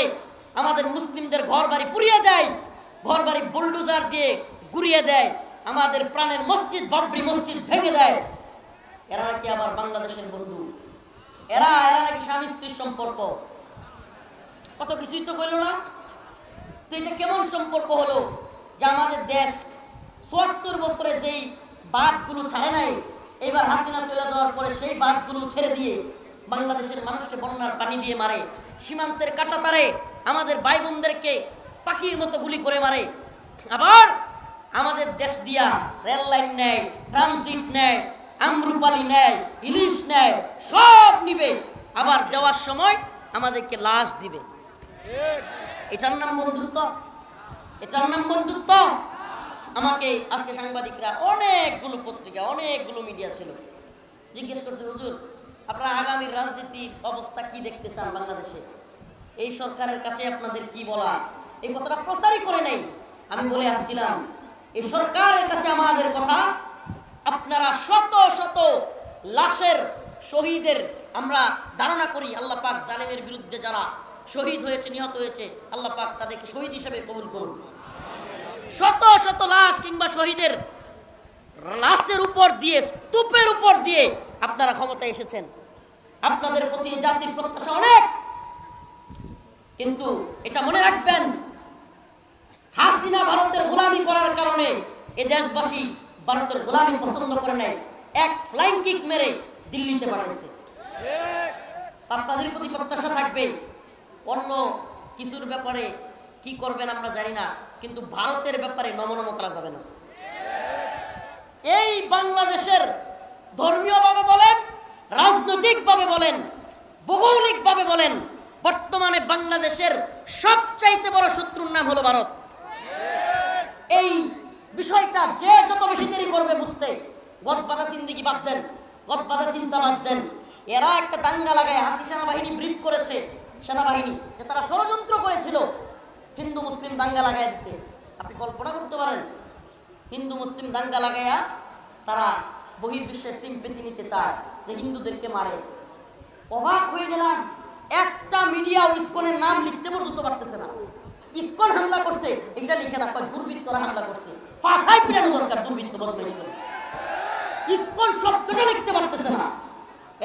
আমাদের মুসলিমদের ঘর বাড়ি পুড়িয়ে দেয়, ঘর বাড়ি বুলডোজার দিয়ে গুড়িয়ে দেয়, আমাদের প্রাণের মসজিদ বাবরি মসজিদ ভেঙে দেয়। এরা নাকি আবার বাংলাদেশের বন্ধু, এরা নাকি স্বামী স্ত্রীর সম্পর্ক। কত কিছুই তো করলো না। তো এটা কেমন সম্পর্ক হলো যে আমাদের দেশ ৭৪ বছরে যেই বাঁধগুলো ছাড়ে নাই, এবার হাসিনা চলে যাওয়ার পরে সেই বাঁধগুলো ছেড়ে দিয়ে বাংলাদেশের মানুষকে বন্যার পানি দিয়ে মারে, সীমান্তের কাঁটাতারে আমাদের ভাই বোনদেরকে পাখির মতো গুলি করে মারে। আবার আমাদের দেশ দিয়া রেল লাইন নেয়, ট্রানজিট নেয়, আমরুপালি নেয়, ইলিশ নেয়, সব নিবে। আবার দেওয়ার সময় আমাদেরকে লাশ দিবে। এটার নাম বন্ধুত্ব? এটার নাম বন্ধুত্ব? আমাকে আজকে সাংবাদিকরা, অনেকগুলো পত্রিকা, অনেকগুলো মিডিয়া ছিল, জিজ্ঞেস করছে, হুজুর আপনারা আগামীর রাজনীতির অবস্থা কি দেখতে চান বাংলাদেশে? এই সরকারের কাছে আপনাদের কি বলা? এই কথাটা প্রচারই করে নাই। আমি বলে আসছিলাম, এই সরকারের কাছে আমাদের কথা, আপনারা শত শত লাশের শহীদের আমরা ধারণা করি, আল্লাহ পাক জালেমের বিরুদ্ধে যারা শহীদ হয়েছে, নিহত হয়েছে, আল্লাহ পাক তাদেরকে শহীদ হিসেবে কবুল করুন। শত শত লাশ কিংবা শহীদের লাশের উপর দিয়ে, স্তূপের উপর দিয়ে আপনারা ক্ষমতায় এসেছেন। আপনাদের প্রতি জাতির প্রত্যাশা অনেক, কিন্তু এটা মনে রাখবেন, হাসিনা ভারতের গোলামি করার কারণে এ দেশবাসী ভারতের গোলামি পছন্দ করে নাই, এক ফ্লাইং কিক মেরে দিল্লিতে পাঠাইছে। আপনাদের প্রতি প্রত্যাশা থাকবে। অন্য কিছুর ব্যাপারে কি করবেন আমরা জানি না, কিন্তু ভারতের ব্যাপারে নমনম করা যাবে না। এই বাংলাদেশের ধর্মীয়ভাবে বলেন, রাজনৈতিকভাবে বলেন, ভৌগোলিকভাবে বলেন, বর্তমানে বাংলাদেশের সবচাইতে বড় শত্রুর নাম হলো ভারত। এই বিষয়টা যে যত বেশি দেরি করবে বুঝতে, গদবাধা জিন্দেগি বাদ দেন, গদবাধা চিন্তা বাদ দেন, এরা একটা দাঙ্গা লাগায় হাসি সেনাবাহিনী ব্রিফ করেছে, সেনাবাহিনী যে তারা ষড়যন্ত্র করেছিল হিন্দু মুসলিম দাঙ্গা লাগাই দিতে। আপনি কল্পনা করতে পারেন হিন্দু মুসলিম দাঙ্গা লাগাইয়া তারা বহির্বিশ্বের সিম্পেথি নিতে চায় যে হিন্দুদেরকে মারে। অবাক হয়ে গেলাম, একটা মিডিয়া ইসকনের নাম লিখতে পর্যন্ত পারতেছে না। ইসকন হামলা করছে এটা লিখে না, কয় দুর্বৃত্তরা হামলা করছে। ফাঁসাই পিটানো দরকার দুর্বৃত্ত বদমাইশ করে। ইসকন শব্দটা লিখতে পারতেছে না,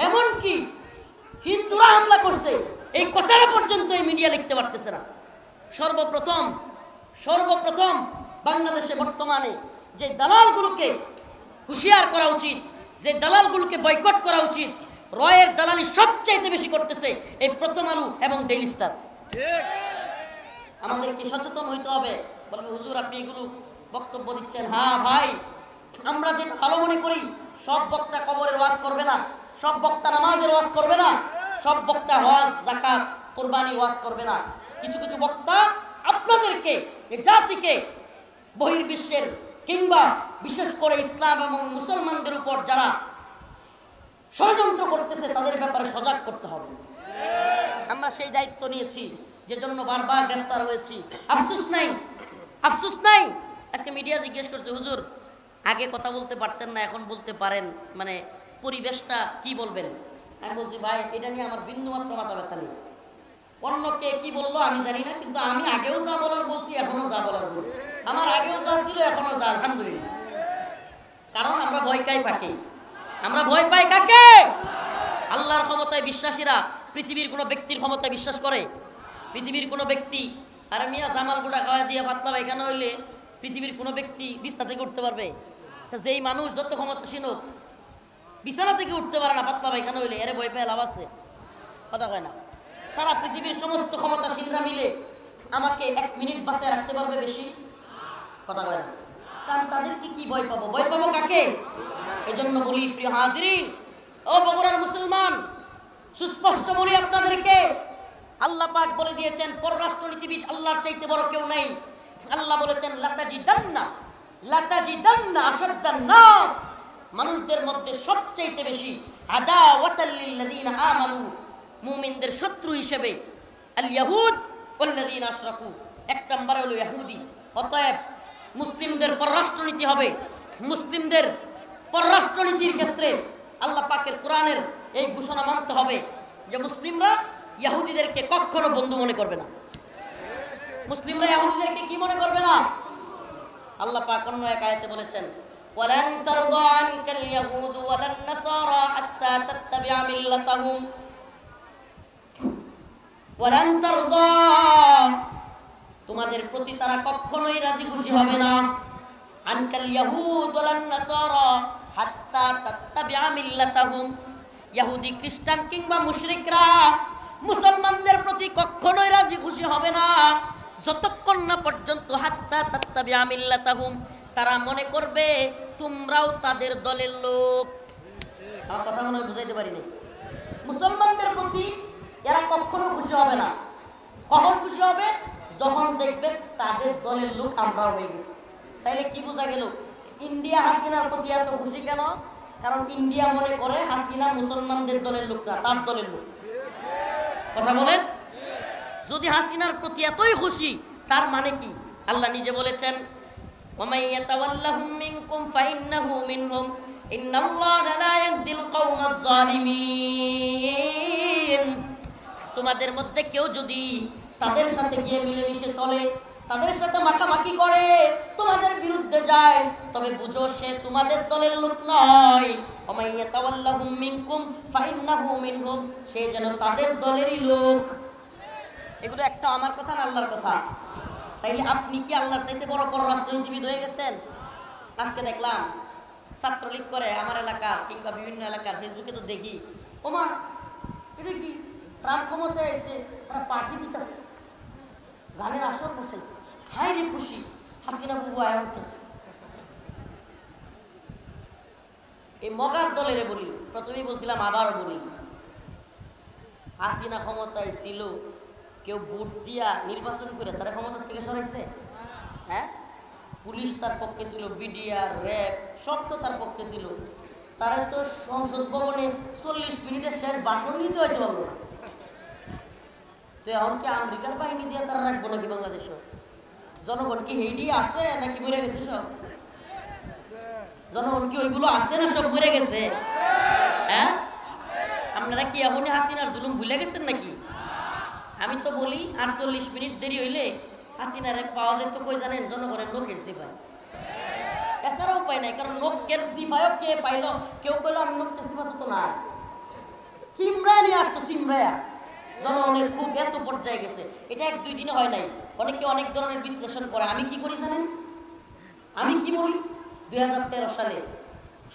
এমনকি হিন্দুরা হামলা করছে এই কথাটা পর্যন্ত এই মিডিয়া লিখতে পারতেছে না। সর্বপ্রথম বাংলাদেশে বর্তমানে যে দালালগুলোকে হুঁশিয়ার করা উচিত, যে দালালগুলোকে বয়কট করা উচিত, রয়ের দালালি সবচাইতে বেশি করতেছে এই প্রথম আলো এবং ডেইলি স্টার। আমাদেরকে সচেতন হইতে হবে। বলবে হুজুর আপনি এগুলো বক্তব্য দিচ্ছেন। হ্যাঁ ভাই, আমরা যেটা ভালো মনে করি, সব বক্তা কবরের ওয়াজ করবে না, সব বক্তা নামাজের ওয়াজ করবে না, সব বক্তা হজ যাকাত কুরবানি ওয়াজ করবে না। কিছু কিছু বক্তা আপনাদেরকে, জাতিকে, বহির্বিশ্বের কিংবা বিশেষ করে ইসলাম এবং মুসলমানদের উপর যারা ষড়যন্ত্র করতেছে তাদের ব্যাপারে সজাগ করতে হবে। আমরা সেই দায়িত্ব নিয়েছি, যে জন্য বারবার গ্রেফতার হয়েছি। আফসোস নাই। আজকে মিডিয়া জিজ্ঞেস করছে হুজুর আগে কথা বলতে পারতেন না, এখন বলতে পারেন, মানে পরিবেশটা কি বলবেন? আমি বলছি ভাই এটা নিয়ে আমার বিন্দুমাত্র মাথা ব্যথা নেই। অন্য কে কি বললো আমি জানি না, কিন্তু আমি আগেও যা বলার বলছি, এখনো যা বলার বলছি। আমার আগেও যা ছিল এখনো যা, আলহামদুলিল্লাহ। কারণ আমরা ভয় পাই, আমরা ভয় পাই কাকে? আল্লাহর ক্ষমতায় বিশ্বাসীরা পৃথিবীর কোনো ব্যক্তির ক্ষমতায় বিশ্বাস করে? পৃথিবীর কোনো ব্যক্তি, আর মিয়া জামাল গুড়া খাওয়া দিয়ে পাতলা পায়খানা হইলে পৃথিবীর কোনো ব্যক্তি বিছনা থেকে উঠতে পারবে? তা যেই মানুষ যত ক্ষমতাসীন হোক বিছানা থেকে উঠতে পারে না পাতলা পায়খানা হইলে, এরে ভয় পেয়ে লাভ আছে? কথা কয় না। সারা পৃথিবীর সমস্ত ক্ষমতাসীনরা মিলে আমাকে 1 মিনিট বাঁচায় রাখতে পারবে বেশি? কথা কয় না। কারণ তাদেরকে কি ভয় পাবো? ভয় পাবো কাকে? এজন্য বলি প্রিয় হাজিরিন, ও বগুড়ার মুসলমান, সুস্পষ্ট বলি আপনাদেরকে, আল্লাহ পাক বলে দিয়েছেন পররাষ্ট্রনীতিবিদ আল্লাহর চাইতে বড় কেউ নেই। আল্লাহ বলেছেন লাতাজিদান্না আশাদ্দান নাস, মানুষদের মধ্যে সবচাইতে বেশি আদাওয়াতাল লিল্লাযিনা আমানু, মুমিনদের শত্রু হিসেবে আল ইয়াহুদ ওয়াল্লাযিনা আশরাকু, এক নম্বরে হলো ইহুদি। অতএব মুসলিমদের পররাষ্ট্রনীতি হবে, মুসলিমদের পররাষ্ট্রনীতির ক্ষেত্রে আল্লাহ পাকের কোরআনের এই ঘোষণা মানতে হবে যে মুসলিমরা ইহুদিদেরকে কখনো বন্ধু মনে করবে না। মুসলিমরা ইহুদিদেরকে কি মনে করবে না? আল্লাহ পাক অন্য এক আয়াতে বলেছেন ওয়ালান তারদা আনকাল ইয়াহুদ ওয়ালান নাসারা হাত্তা তাত্তাবি'a মিল্লাতাহুম ওয়ালান তারদা, তোমাদের প্রতি তারা কখনোই রাজি খুশি হবে না, আনকাল ইয়াহুদ ওয়ালান নাসারা হাত্তা তাত্তাবি'a মিল্লাতাহুম, ইহুদি খ্রিস্টান কিংবা মুশরিকরা মুসলমানদের প্রতি কখনোই রাজি খুশি হবে না যতক্ষণ না পর্যন্ত হাত্তা তাত্তাবি'a মিল্লাতাহুম, তারা মনে করবে তোমরাও তাদের দলের লোক। আমার কথা মনে হয় বুঝাইতে পারিনি। মুসলমানদের প্রতি এরা কখনো খুশি হবে না। কখন খুশি হবে? যখন দেখবে তাদের দলের লোক আমরাও হয়ে গেছি। তাইলে কি বোঝা গেল? ইন্ডিয়া হাসিনার প্রতি এত খুশি কেন? কারণ ইন্ডিয়া মনে করে হাসিনা মুসলমানদের দলের লোক না, তার দলের লোক। কথা বলেন। যদি হাসিনার প্রতি এতই খুশি, তার মানে কি? আল্লাহ নিজে বলেছেন ওয়ামাই ইয়াতাওয়াল্লাহুম মিনকুম ফাইন্নাহু মিনহুম ইন্নাল্লাহা লা ইয়াহদিল কওমাজ জালিমিন, তোমাদের মধ্যে কেউ যদি তাদের সাথে গিয়ে মিলেমিশে চলে, তাদের সাথে মাখামাখি করে, তোমাদের বিরুদ্ধে যায়, তবে বুঝো সে তোমাদের দলের লোক নয়। ওয়ামাই ইয়াতাওয়াল্লাহুম মিনকুম ফাইন্নাহু মিনহুম, সে যেন তাদের দলেরই লোক। এগুলো একটা আমার কথা না, আল্লাহর কথা। তাইলে আপনি কি আল্লাহর চাইতে বড় পররাষ্ট্রনীতিবিদ হয়ে গেছেন? আজকে দেখলাম ছাত্রলীগ করে আমার এলাকার কিংবা বিভিন্ন এলাকার ফেসবুকে তো দেখি, ওমা এটা কি ট্রাম্প ক্ষমতায় এসে তারা পার্টি দিতেছে, গানের আসর বসাইছে, হাই রে খুশি, হাসিনা বুবু আয়া উঠতেছে। এই মগার দলের বলি, প্রথমেই বলছিলাম আবারও বলি, হাসিনা ক্ষমতায় ছিল, কেউ ভোট দিয়া নির্বাচন করে তারা ক্ষমতার থেকে সরাইছে? হ্যাঁ, পুলিশ তার পক্ষে ছিল, বিডিআর র্যাব সব তো তার পক্ষে ছিল। তারা তো সংসদ ভবনে 40 মিনিটের শেষ ভাষণ নিতে হইতে পারবো না। তো এখন কি আমেরিকার বাহিনী দিয়ে তারা রাখবো নাকি বাংলাদেশে? জনগণ কি হেডি আছে নাকি মরে গেছে সব? জনগণ কি ওইগুলো আছে না সব মরে গেছে? হ্যাঁ, আপনারা কি এখনই হাসিনার জুলুম ভুলে গেছেন নাকি? আমি তো বলি আর 40 মিনিট দেরি হইলে হাসিনার পাওয়া যেত কই জানেন? জনগণের লোকের সিপাই। এছাড়া উপায় নাই, কারণ লোকের সিপাইও কে পাইলো? কেউ কইলো আমি লোকটা সিপা তো না, চিমড়ায় নিয়ে আসতো, চিমড়ায়া। জনগণের খুব এত পর্যায়ে গেছে, এটা 1-2 দিনে হয় নাই। অনেকে অনেক ধরনের বিশ্লেষণ করে। আমি কি করি জানেন? আমি কি বলি, 2013 সালে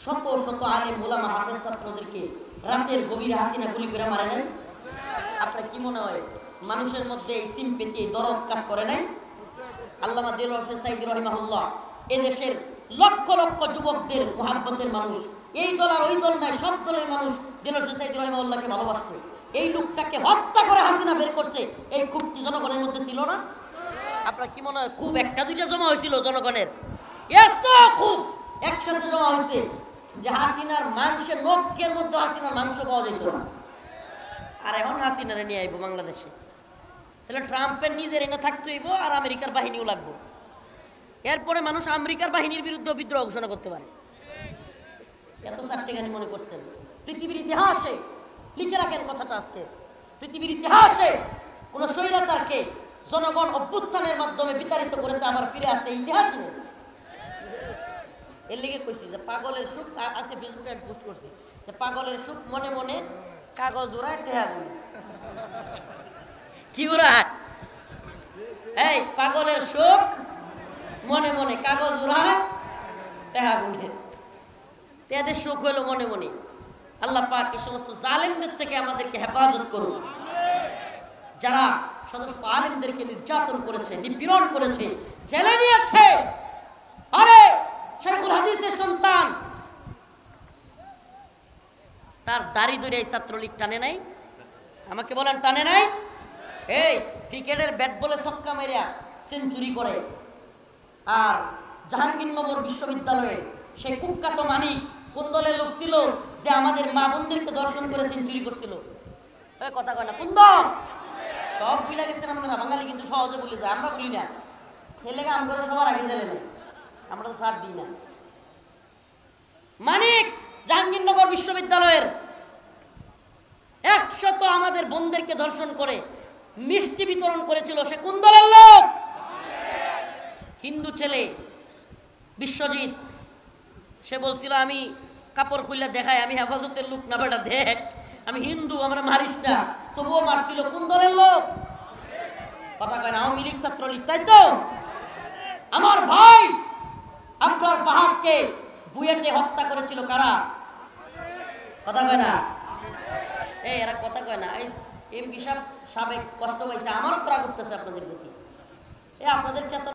শত শত আলেম ওলামা হাফেজ ছাত্রদেরকে রাতের গভীরে হাসিনা গুলি করে মারে নাই? আপনার কি মনে হয় মানুষের মধ্যে এই সিম্পেথি, দরদ কাজ করে নাই? আল্লামা দেলোয়ার হোসেন সাইদি রহিমাহুল্লাহ এদেশের লক্ষ লক্ষ যুবকদের মুহাব্বতের মানুষ। এই দল আর ওই দল নাই, সব দলের মানুষ দেলোয়ার হোসেন সাইদি রহিমাহুল্লাহকে ভালোবাসত। এই লোকটাকে হত্যা করে হাসিনা বের করছে, এই ক্ষোভটি জনগণের মধ্যে ছিল না? আপনার কি মনে হয় খুব 1-2টা জমা হয়েছিল জনগণের? এত খুব একসাথে জমা হয়েছে যে হাসিনার মাংসের নখের মধ্যে হাসিনার মাংস পাওয়া যেত না। আর এখন হাসিনারে নিয়ে আইব বাংলাদেশে, তাহলে ট্রাম্পের নিজের এনে থাকতে হইব আর আমেরিকার বাহিনীও লাগবো। এরপরে মানুষ আমেরিকার বাহিনীর বিরুদ্ধে বিদ্রোহ ঘোষণা করতে পারে। এত চারটেখানি মনে করছেন? পৃথিবীর ইতিহাসে লিখে রাখেন কথাটা আজকে, পৃথিবীর ইতিহাসে কোন স্বৈরাচারকে জনগণ অভ্যুত্থানের মাধ্যমে বিতাড়িত করেছে আবার ফিরে আসছে ইতিহাস নেই। এর লিগে কইছি যে পাগলের সুখ আছে, ফেসবুকে আমি পোস্ট করছি যে পাগলের সুখ মনে মনে কাগজ উড়ায় টেহা গুলি। কি উড়ায়? এই পাগলের সুখ মনে মনে কাগজ উড়ায় টেহা গুলি। এদের সুখ হলো মনে মনে। আল্লাহ পাক এই সমস্ত জালেমদের থেকে আমাদেরকে হেফাজত করুন, যারা সমস্ত আলেমদেরকে নির্যাতন করেছে, নিপীড়ন করেছে, জেলে নিয়েছে। আরে শাইখুল হাদিসের সন্তান, তার দাড়ি ধরে এই ছাত্রলীগ টানে নাই? আমাকে বলেন টানে নাই? এই ক্রিকেটের ব্যাট বলে ছক্কা মেরিয়া সেঞ্চুরি করে। আর জাহাঙ্গীরনগর বিশ্ববিদ্যালয়ে সে কুখ্যাত মানিক কোন দলের লোক ছিল যে আমাদের মা বোনদেরকে দর্শন করে সেঞ্চুরি করছিল? কথা কয় না, কোন দল? সব ভুলে গেছেন আপনারা। বাঙালি কিন্তু সহজে ভুলে যায়, আমরা ভুলি না। ছেলেকে আম করে সবার আগে জেলে নেয়, আমরা তো ছাড় দিই না। মানিক জাহাঙ্গীরনগর বিশ্ববিদ্যালয়ের 100 আমাদের বোনদেরকে ধর্ষণ করে মিষ্টি বিতরণ করেছিল। সে কোন দলের লোক? হিন্দু ছেলে বিশ্বজিৎ। সে বলছিল আমি কাপড় খুলে দেখাই, আমি হেফাজতের লোক না, বেটা দেখ আমি হিন্দু, আমরা মারিস না। তবুও মারছিল। কোন দলের লোক? কথা কয় না, আওয়ামী লীগ ছাত্রলীগ, তাই তো? আমার ভাই আপনার বাহাদকে বুয়েটে হত্যা করেছিল কারা? কথা কয় না, এই এরা কথা কয় না। এমপি সাহেব সাবেক কষ্ট পাইছে, আমারও করা করতেছে আপনাদের প্রতি। আপনাদের চেতনা